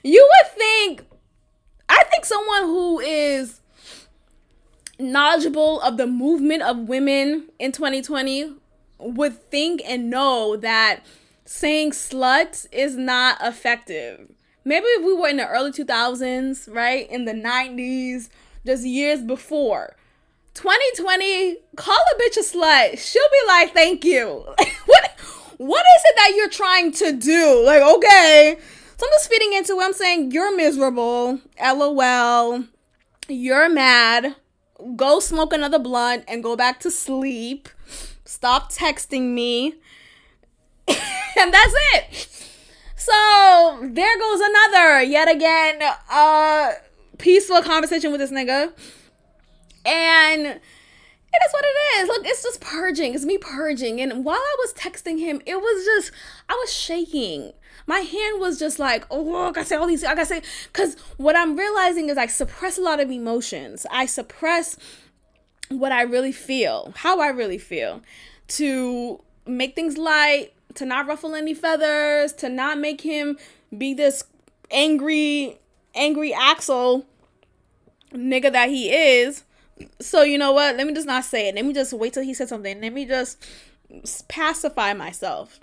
You would think, I think someone who is knowledgeable of the movement of women in 2020 would think and know that saying slut is not effective. Maybe if we were in the early 2000s, right? In the 90s, just years before. 2020, call a bitch a slut. She'll be like, thank you. What is it that you're trying to do? Like, okay. So I'm just feeding into it. I'm saying, you're miserable. LOL. You're mad. Go smoke another blunt and go back to sleep. Stop texting me. And that's it. So there goes another, yet again, peaceful conversation with this nigga. And it is what it is. Look, it's just purging. It's me purging. And while I was texting him, it was just, I was shaking. My hand was just like, oh, I gotta say all these, I gotta say, because what I'm realizing is I suppress a lot of emotions. I suppress what I really feel, how I really feel, to make things light, to not ruffle any feathers, to not make him be this angry Axel nigga that he is. So you know what? Let me just not say it. Let me just wait till he said something. Let me just pacify myself.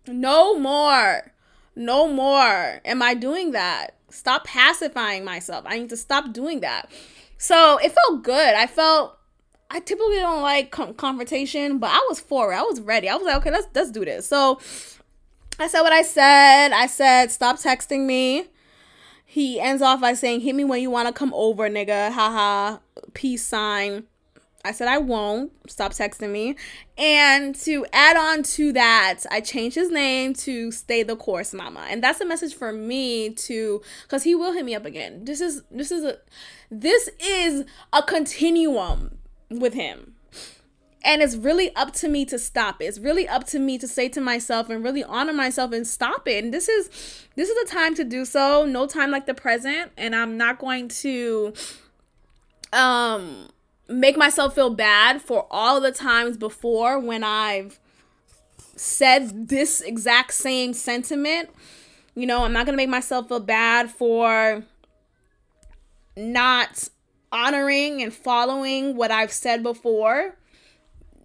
No more am I doing that. Stop pacifying myself. I need to stop doing that. So it felt good. I typically don't like confrontation, but I was for it. I was ready. I was like, okay, let's do this. So I said what I said. I said, stop texting me. He ends off by saying, hit me when you want to come over, nigga. Haha. Peace sign. I said I won't. Stop texting me. And to add on to that, I changed his name to Stay the Course Mama. And that's a message for me to, because he will hit me up again. This is a continuum with him. And it's really up to me to stop it. It's really up to me to say to myself and really honor myself and stop it. And this is the time to do so. No time like the present. And I'm not going to make myself feel bad for all the times before when I've said this exact same sentiment. You know, I'm not going to make myself feel bad for not honoring and following what I've said before.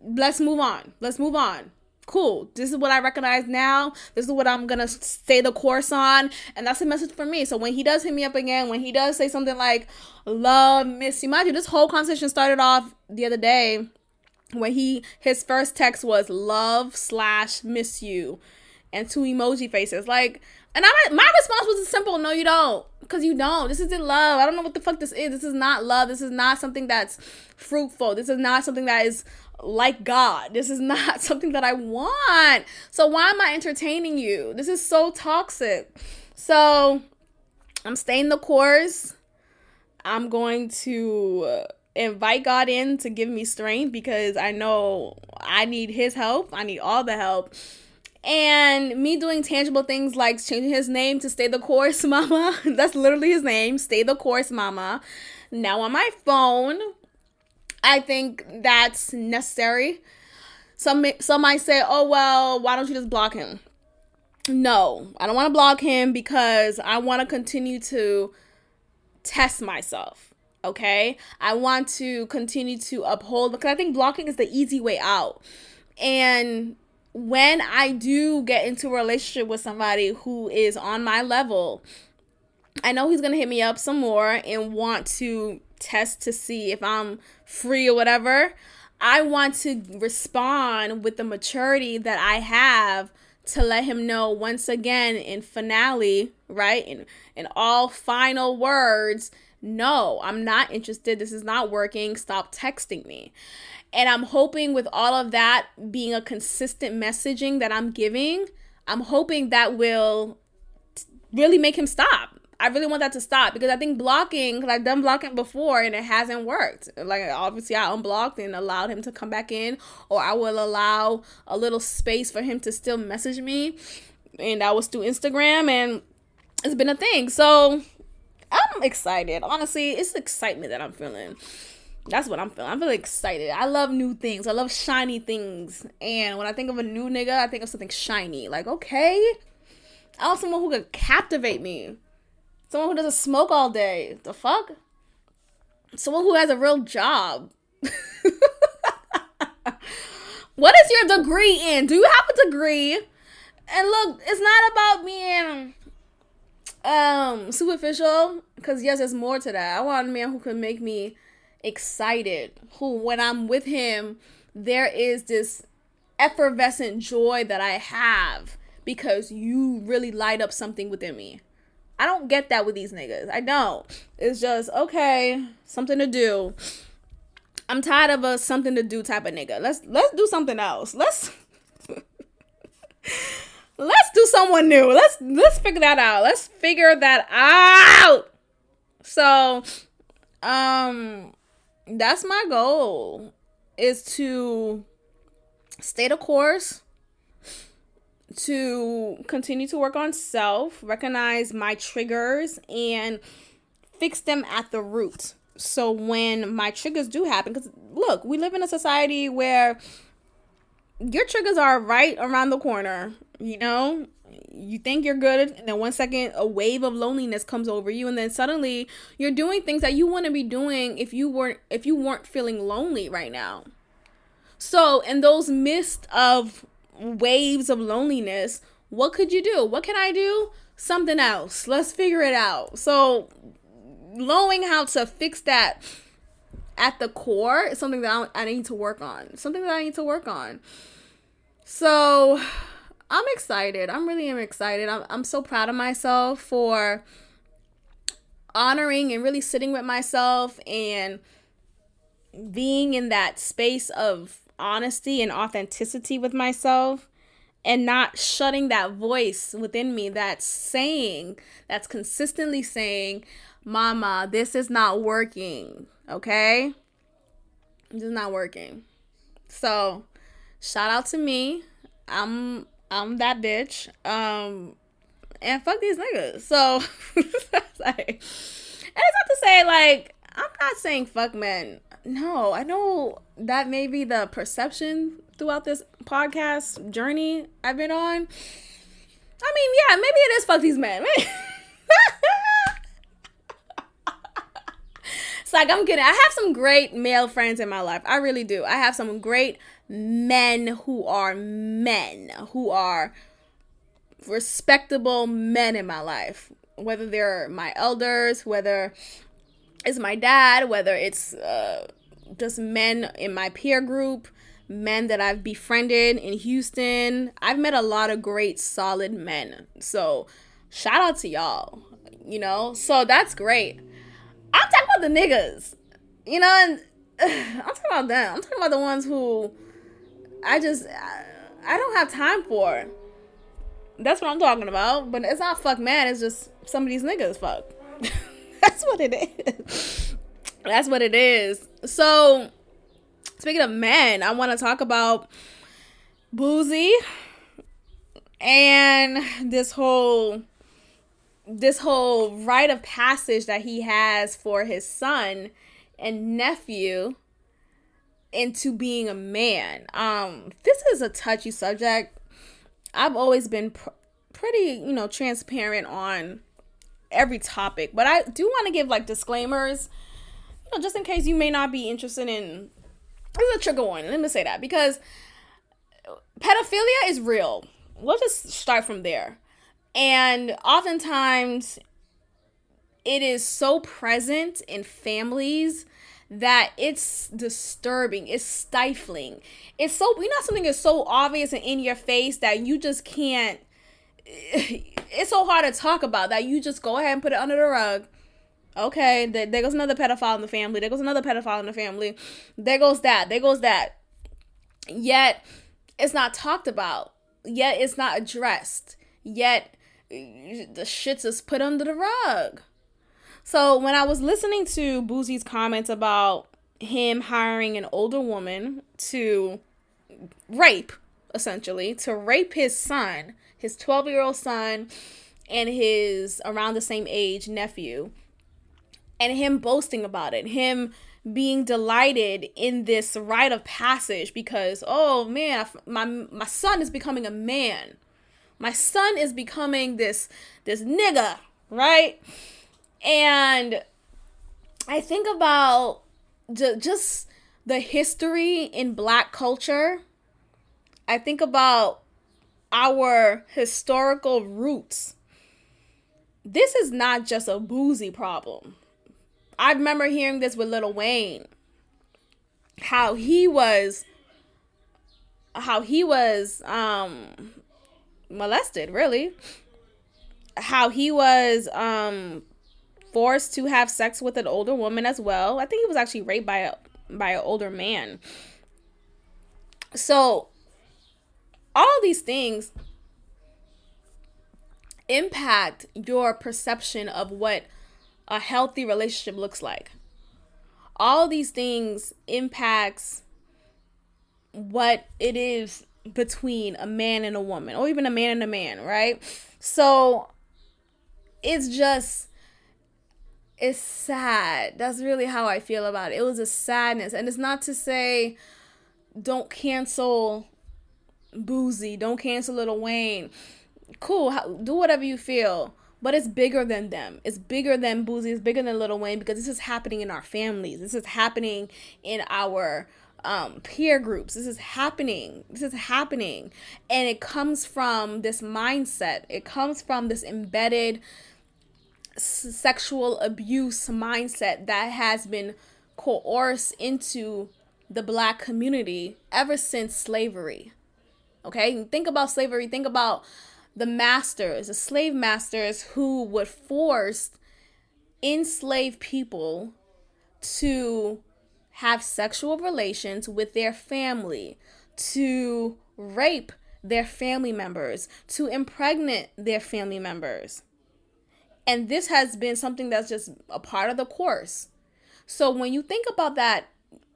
Let's move on. Cool. This is what I recognize now. This is what I'm going to stay the course on. And that's a message for me. So when he does hit me up again, when he does say something like, love, miss you, mind you, this whole conversation started off the other day when his first text was love/miss you and 2 emoji faces. Like, and my response was simple. No, you don't. Because you don't. This isn't love. I don't know what the fuck this is. This is not love. This is not something that's fruitful. This is not something that is like God. This is not something that I want. So why am I entertaining you? This is so toxic. So I'm staying the course. I'm going to invite God in to give me strength because I know I need his help. I need all the help. And me doing tangible things like changing his name to Stay the Course Mama. That's literally his name, Stay the Course Mama. Now on my phone, I think that's necessary. Some might say, oh, well, why don't you just block him? No, I don't want to block him because I want to continue to test myself. Okay? I want to continue to uphold, because I think blocking is the easy way out. And when I do get into a relationship with somebody who is on my level, I know he's going to hit me up some more and want to test to see if I'm free or whatever. I want to respond with the maturity that I have to let him know once again in finale, right? In all final words, no, I'm not interested. This is not working. Stop texting me. And I'm hoping with all of that being a consistent messaging that I'm giving, I'm hoping that will really make him stop. I really want that to stop, because I think blocking, because I've done blocking before and it hasn't worked. Like, obviously I unblocked and allowed him to come back in, or I will allow a little space for him to still message me, and that was through Instagram, and it's been a thing. So I'm excited. Honestly, it's excitement that I'm feeling. That's what I'm feeling. I'm feeling excited. I love new things. I love shiny things. And when I think of a new nigga, I think of something shiny. Like, okay, I want someone who could captivate me. Someone who doesn't smoke all day. The fuck? Someone who has a real job. What is your degree in? Do you have a degree? And look, it's not about being superficial, because yes, there's more to that. I want a man who can make me excited, who when I'm with him, there is this effervescent joy that I have because you really light up something within me. I don't get that with these niggas. I don't. It's just, okay, something to do. I'm tired of a something to do type of nigga. Let's do something else. Let's do someone new. Let's figure that out. Let's figure that out. So, that's my goal, is to stay the course, to continue to work on self, recognize my triggers, and fix them at the root. So when my triggers do happen, because look, we live in a society where your triggers are right around the corner, you know? You think you're good, and then 1 second a wave of loneliness comes over you, and then suddenly you're doing things that you wouldn't be doing if you weren't feeling lonely right now. So in those midst of waves of loneliness, what could you do? What can I do? Something else. Let's figure it out. So knowing how to fix that at the core is something that I need to work on. So I'm excited. I really am excited. I'm so proud of myself for honoring and really sitting with myself and being in that space of honesty and authenticity with myself, and not shutting that voice within me that's consistently saying, mama, this is not working. Okay? This is not working. So shout out to me. I'm that bitch. And fuck these niggas. So and it's not to say, like, I'm not saying fuck men. No, I know that may be the perception throughout this podcast journey I've been on. I mean, yeah, maybe it is fuck these men. It's like, I'm kidding. I have some great male friends in my life. I really do. I have some great men who are respectable men in my life. Whether they're my elders, whether it's my dad, whether it's just men in my peer group, men that I've befriended in Houston. I've met a lot of great, solid men. So shout out to y'all, you know? So that's great. I'm talking about the niggas, you know, and I'm talking about them. I'm talking about the ones who I don't have time for. That's what I'm talking about. But it's not fuck man. It's just some of these niggas fuck. That's what it is. So Speaking of men, I want to talk about Boosie and this whole rite of passage that he has for his son and nephew into being a man. This is a touchy subject. I've always been pretty, transparent on every topic, but I do want to give like disclaimers, just in case you may not be interested in. This is a trigger warning. Let me say that, because pedophilia is real. We'll just start from there. And oftentimes it is so present in families that it's disturbing. It's stifling. It's something is so obvious and in your face that you just can't. It's so hard to talk about that you just go ahead and put it under the rug. Okay, there goes another pedophile in the family. There goes another pedophile in the family. There goes that. There goes that. Yet, it's not talked about. Yet, it's not addressed. Yet, the shit's just put under the rug. So, when I was listening to Boosie's comments about him hiring an older woman to rape, essentially, to rape his son, his 12-year-old son, and his around the same age nephew, and him boasting about it, him being delighted in this rite of passage because, oh man, my son is becoming a man. My son is becoming this nigga, right? And I think about just the history in Black culture. I think about our historical roots. This is not just a Boosie problem. I remember hearing this with Lil Wayne, how he was molested, really, how he was forced to have sex with an older woman as well. I think he was actually raped by an older man. So all these things impact your perception of what a healthy relationship looks like. All these things impacts what it is between a man and a woman, or even a man and a man, right? So it's sad. That's really how I feel about it. It was a sadness. And it's not to say don't cancel Boosie, don't cancel Lil Wayne. Cool, do whatever you feel. But it's bigger than them. It's bigger than Boosie. It's bigger than Lil Wayne, because this is happening in our families. This is happening in our peer groups. This is happening. And it comes from this mindset. It comes from this embedded sexual abuse mindset that has been coerced into the Black community ever since slavery. Okay? Think about slavery. Think about the slave masters who would force enslaved people to have sexual relations with their family, to rape their family members, to impregnate their family members. And this has been something that's just a part of the course. So when you think about that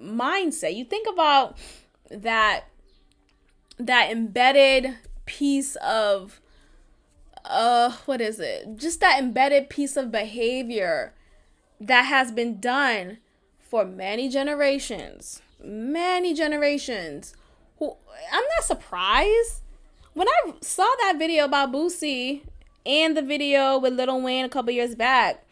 mindset, you think about that embedded piece of just that embedded piece of behavior that has been done for many generations. Who, I'm not surprised. When I saw that video about Boosie and the video with Lil Wayne a couple years back,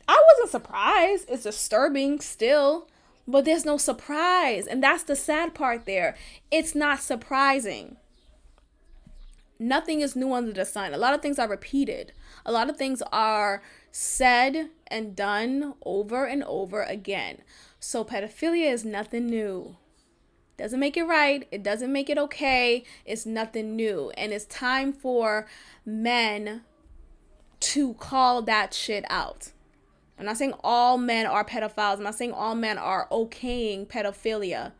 I wasn't surprised. It's disturbing still, but there's no surprise. And that's the sad part there. It's not surprising. Nothing is new under the sun. A lot of things are repeated. A lot of things are said and done over and over again. So pedophilia is nothing new. Doesn't make it right. It doesn't make it okay. It's nothing new. And it's time for men to call that shit out. I'm not saying all men are pedophiles. I'm not saying all men are okaying pedophilia.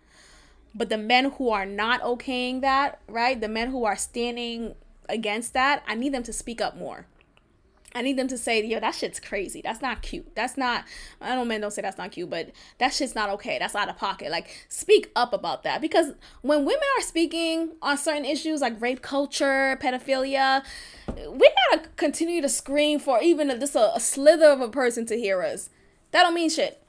But the men who are not okaying that, right? The men who are standing against that, I need them to speak up more. I need them to say, yo, that shit's crazy. That's not cute. That's not, I know men don't say that's not cute, but that shit's not okay. That's out of pocket. Like, speak up about that. Because when women are speaking on certain issues like rape culture, pedophilia, we gotta continue to scream for even just a slither of a person to hear us. That don't mean shit.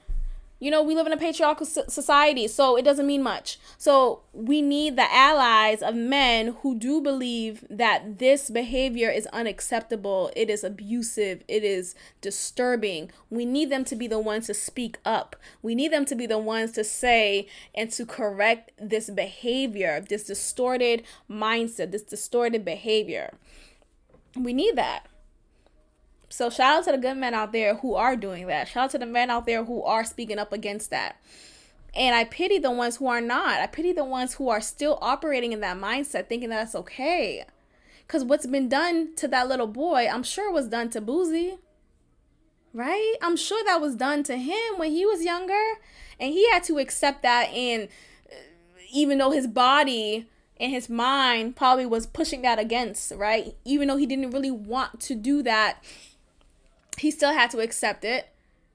You know, we live in a patriarchal society, so it doesn't mean much. So we need the allies of men who do believe that this behavior is unacceptable, it is abusive, it is disturbing. We need them to be the ones to speak up. We need them to be the ones to say and to correct this behavior, this distorted mindset, this distorted behavior. We need that. So shout out to the good men out there who are doing that. Shout out to the men out there who are speaking up against that. And I pity the ones who are not. I pity the ones who are still operating in that mindset, thinking that's okay. Because what's been done to that little boy, I'm sure was done to Boozy. Right? I'm sure that was done to him when he was younger. And he had to accept that. And even though his body and his mind probably was pushing that against, right? Even though he didn't really want to do that, he still had to accept it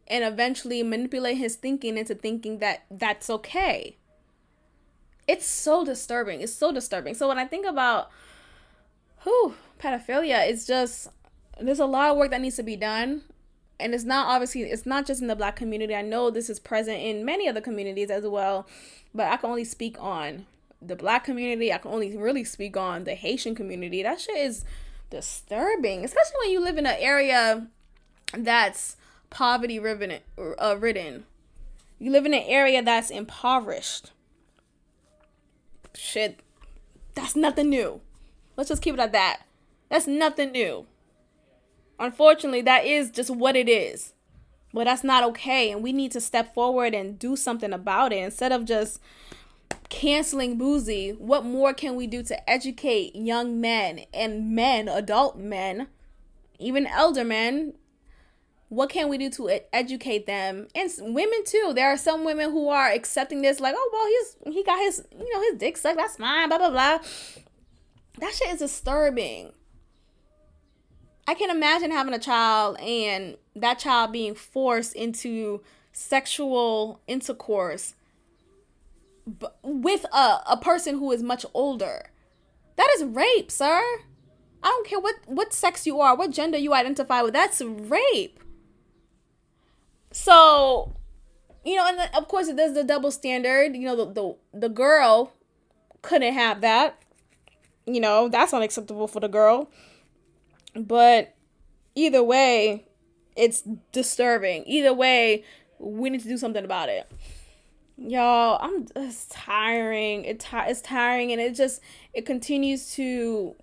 and eventually manipulate his thinking into thinking that that's okay. It's so disturbing. It's so disturbing. So when I think about pedophilia, it's just, there's a lot of work that needs to be done. And it's not just in the Black community. I know this is present in many other communities as well, but I can only speak on the Black community. I can only really speak on the Haitian community. That shit is disturbing, especially when you live in an area that's poverty ridden. You live in an area that's impoverished. Shit, that's nothing new. Let's just keep it at that. That's nothing new. Unfortunately, that is just what it is. But that's not okay, and we need to step forward and do something about it instead of just canceling Boozy. What more can we do to educate young men and men, adult men, even elder men? What can we do to educate them? And women too. There are some women who are accepting this, like, oh well, he got his dick sucked, that's fine, blah blah blah. That shit is disturbing. I can imagine having a child and that child being forced into sexual intercourse with a person who is much older. That is rape, sir. I don't care what sex you are, what gender you identify with. That's rape. So, and then, of course, there's the double standard. The girl couldn't have that. That's unacceptable for the girl. But either way, it's disturbing. Either way, we need to do something about it. Y'all, it's tiring. It's tiring, and it continues to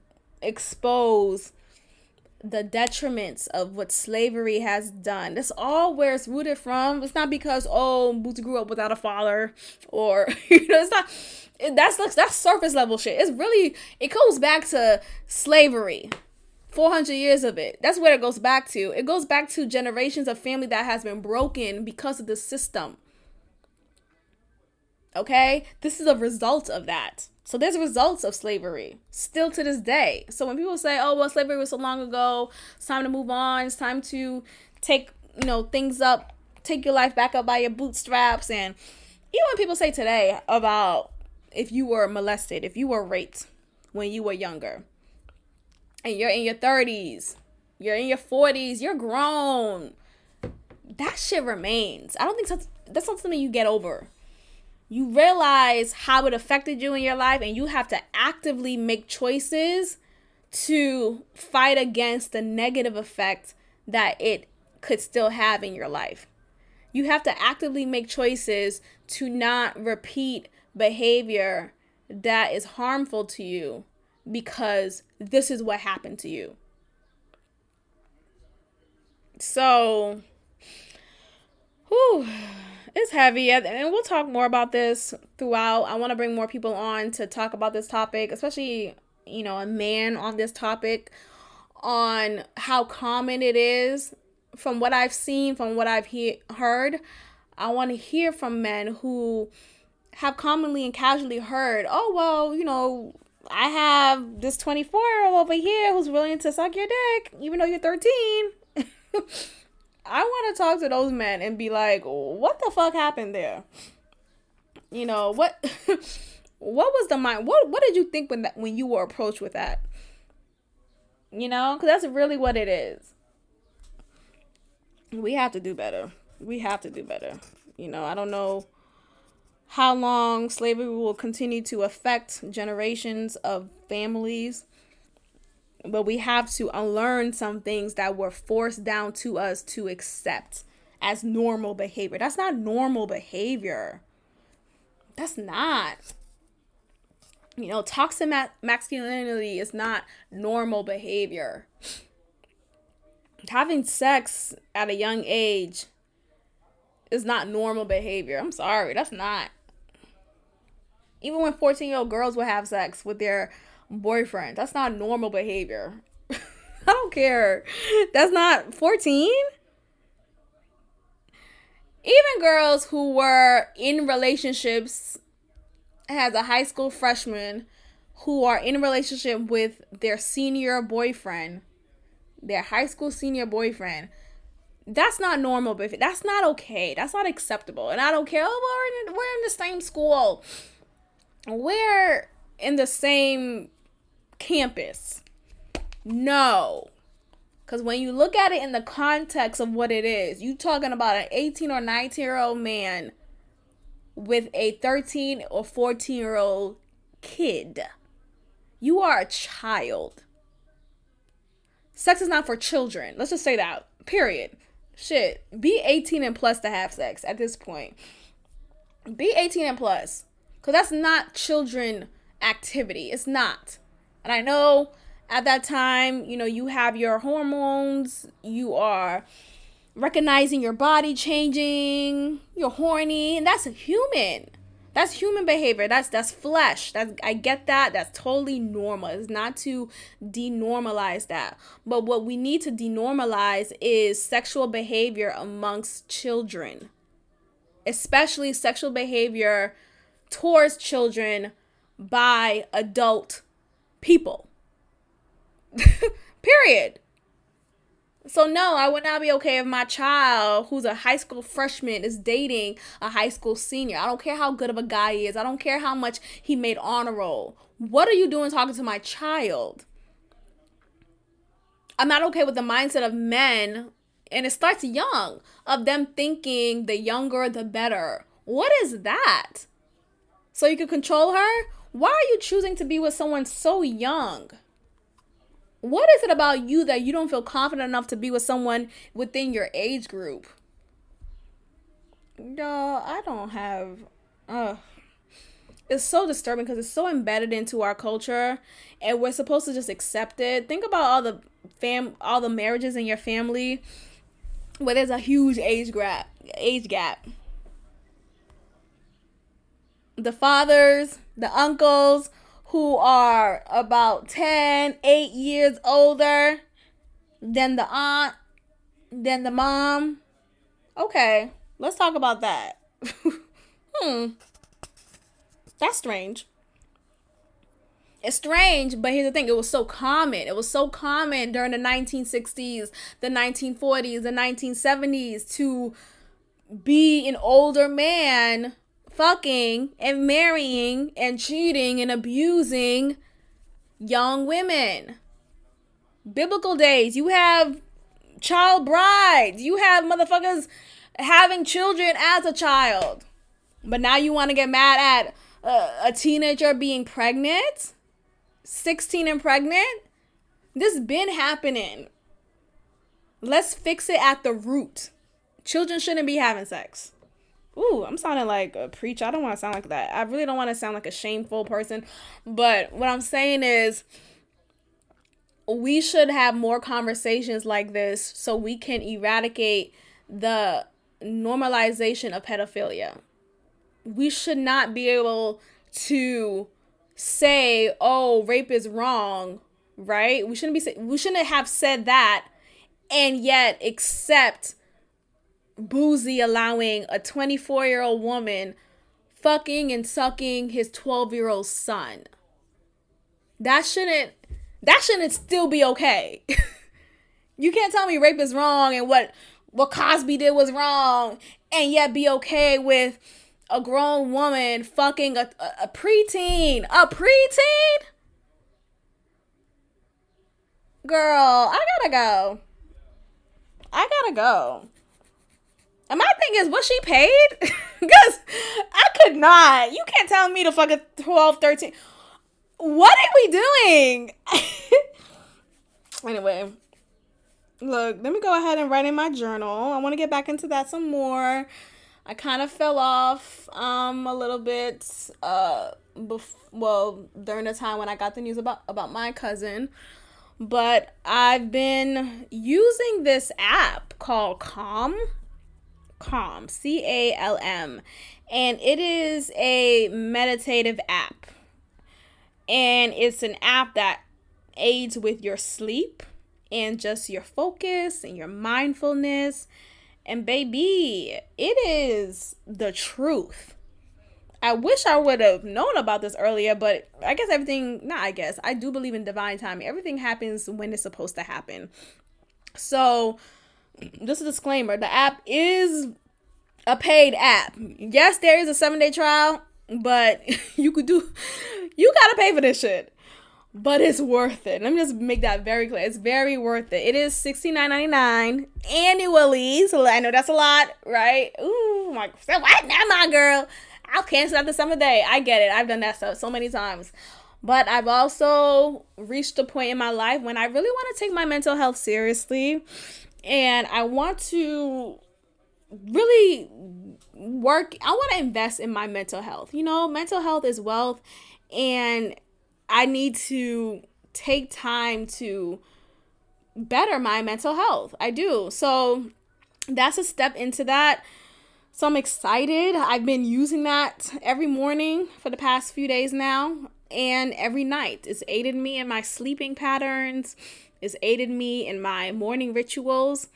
expose the detriments of what slavery has done. That's all where it's rooted from. It's not because, Booty grew up without a father, or it's not. That's surface level shit. It goes back to slavery. 400 years of it. That's where it goes back to. It goes back to generations of family that has been broken because of the system. Okay? This is a result of that. So there's results of slavery still to this day. So when people say, oh, well, slavery was so long ago, it's time to move on, it's time to take, things up, take your life back up by your bootstraps. And even when people say today about if you were molested, if you were raped when you were younger, and you're in your 30s, you're in your 40s, you're grown, that shit remains. I don't think that's not something you get over. You realize how it affected you in your life, and you have to actively make choices to fight against the negative effect that it could still have in your life. You have to actively make choices to not repeat behavior that is harmful to you because this is what happened to you. So, it's heavy, and we'll talk more about this throughout. I want to bring more people on to talk about this topic, especially, a man on this topic, on how common it is. From what I've seen, from what I've heard, I want to hear from men who have commonly and casually heard, oh, well, I have this 24-year-old over here who's willing to suck your dick, even though you're 13. I want to talk to those men and be like, what the fuck happened there? You know, what what was the mind? What did you think when you were approached with that? You know, because that's really what it is. We have to do better. We have to do better. You know, I don't know how long slavery will continue to affect generations of families, but we have to unlearn some things that were forced down to us to accept as normal behavior. That's not normal behavior. That's not. You know, toxic masculinity is not normal behavior. Having sex at a young age is not normal behavior. I'm sorry, that's not. Even when 14-year-old girls will have sex with their boyfriend, that's not normal behavior. I don't care. That's not 14. Even girls who were in relationships as a high school freshman who are in a relationship with their senior boyfriend, their high school senior boyfriend, that's not normal behavior. That's not okay. That's not acceptable. And I don't care. Oh, we're in the same school. We're in the same campus. No. Because when you look at it in the context of what it is, you talking about an 18 or 19-year-old man with a 13 or 14-year-old kid. You are a child. Sex is not for children. Let's just say that. Period. Shit. Be 18 and plus to have sex at this point. Be 18 and plus. Because that's not children activity. It's not. And I know at that time, you know, you have your hormones. You are recognizing your body changing. You're horny. And that's human. That's human behavior. That's flesh. I get that. That's totally normal. It's not to denormalize that. But what we need to denormalize is sexual behavior amongst children. Especially sexual behavior towards children by adult people. Period. So no, I would not be okay if my child, who's a high school freshman, is dating a high school senior. I don't care how good of a guy he is. I don't care how much he made honor roll. What are you doing talking to my child? I'm not okay with the mindset of men, and it starts young, of them thinking the younger the better. What is that? So you can control her? Why are you choosing to be with someone so young? What is it about you that you don't feel confident enough to be with someone within your age group? No, I don't have... It's so disturbing because it's so embedded into our culture and we're supposed to just accept it. Think about all the marriages in your family where there's a huge age gap. The fathers, the uncles who are about 10, 8 years older than the aunt, than the mom. Okay, let's talk about that. That's strange. It's strange, but here's the thing. It was so common. It was so common during the 1960s, the 1940s, the 1970s to be an older man fucking and marrying and cheating and abusing young women. Biblical days, you have child brides. You have motherfuckers having children as a child. But now you want to get mad at a teenager being pregnant? 16 and pregnant? This been happening. Let's fix it at the root. Children shouldn't be having sex. Ooh, I'm sounding like a preacher. I don't want to sound like that. I really don't want to sound like a shameful person. But what I'm saying is we should have more conversations like this so we can eradicate the normalization of pedophilia. We should not be able to say, oh, rape is wrong, right? We shouldn't have said that and yet accept Boozy allowing a 24-year-old woman fucking and sucking his 12-year-old son. that shouldn't still be okay. You can't tell me rape is wrong and what Cosby did was wrong, and yet be okay with a grown woman fucking a preteen. A preteen? Girl, I gotta go. And my thing is, was she paid? Because I could not. You can't tell me to fuck a 12, 13. What are we doing? Anyway, look, let me go ahead and write in my journal. I want to get back into that some more. I kind of fell off a little bit during the time when I got the news about my cousin. But I've been using this app called Calm, CALM, and it is a meditative app. And it's an app that aids with your sleep and just your focus and your mindfulness. And baby, it is the truth. I wish I would have known about this earlier, but I do believe in divine timing. Everything happens when it's supposed to happen. So, just a disclaimer, the app is a paid app. Yes, there is a 7-day trial, but you gotta pay for this shit. But it's worth it. Let me just make that very clear. It's very worth it. It is $69.99 annually. So I know that's a lot, right? Ooh, what? Not my girl. I'll cancel after summer day. I get it. I've done that stuff so many times. But I've also reached a point in my life when I really want to take my mental health seriously. And I want to really I want to invest in my mental health. You know, mental health is wealth. And I need to take time to better my mental health. I do. So that's a step into that. So I'm excited. I've been using that every morning for the past few days now, and every night. It's aided me in my sleeping patterns. It's aided me in my morning rituals.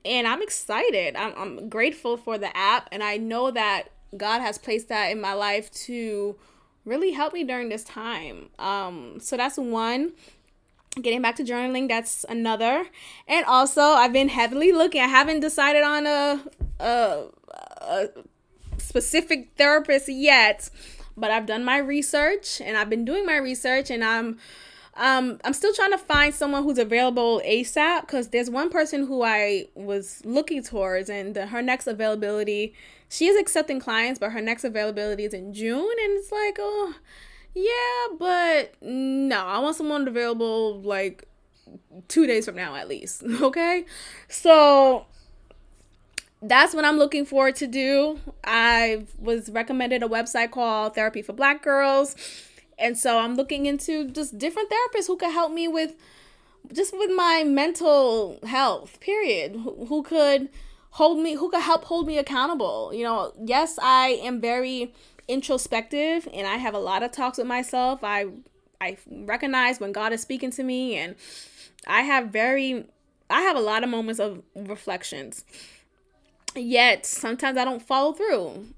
And I'm excited. I'm grateful for the app, and I know that God has placed that in my life to really help me during this time. So that's one. Getting back to journaling, that's another. And also, I've been heavily looking. I haven't decided on a specific therapist yet, but I've done my research, and I've been doing my research, and I'm still trying to find someone who's available ASAP, because there's one person who I was looking towards, and her next availability, she is accepting clients, but her next availability is in June, and it's like, oh, yeah, but no, I want someone available like 2 days from now at least, okay? So that's what I'm looking forward to do. I was recommended a website called Therapy for Black Girls. And so I'm looking into just different therapists who could help me with my mental health, period. Who could help hold me accountable. You know, yes, I am very introspective, and I have a lot of talks with myself. I recognize when God is speaking to me, and I have a lot of moments of reflections. Yet sometimes I don't follow through.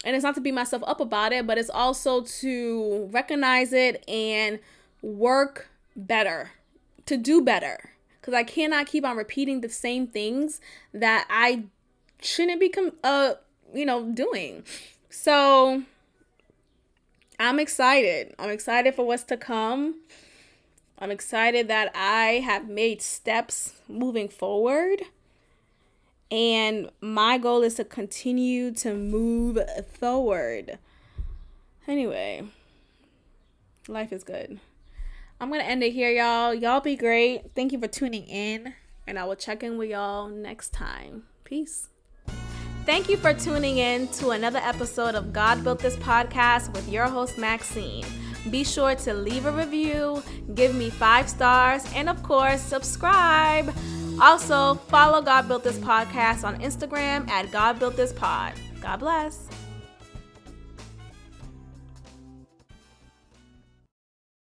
And it's not to beat myself up about it, but it's also to recognize it and work better, to do better. Because I cannot keep on repeating the same things that I shouldn't be doing. So I'm excited. I'm excited for what's to come. I'm excited that I have made steps moving forward. And my goal is to continue to move forward. Anyway, life is good. I'm going to end it here, y'all. Y'all be great. Thank you for tuning in. And I will check in with y'all next time. Peace. Thank you for tuning in to another episode of God Built This Podcast with your host, Maxine. Be sure to leave a review, give me 5 stars, and of course, subscribe. Also, follow God Built This Podcast on Instagram at God Built This Pod. God bless.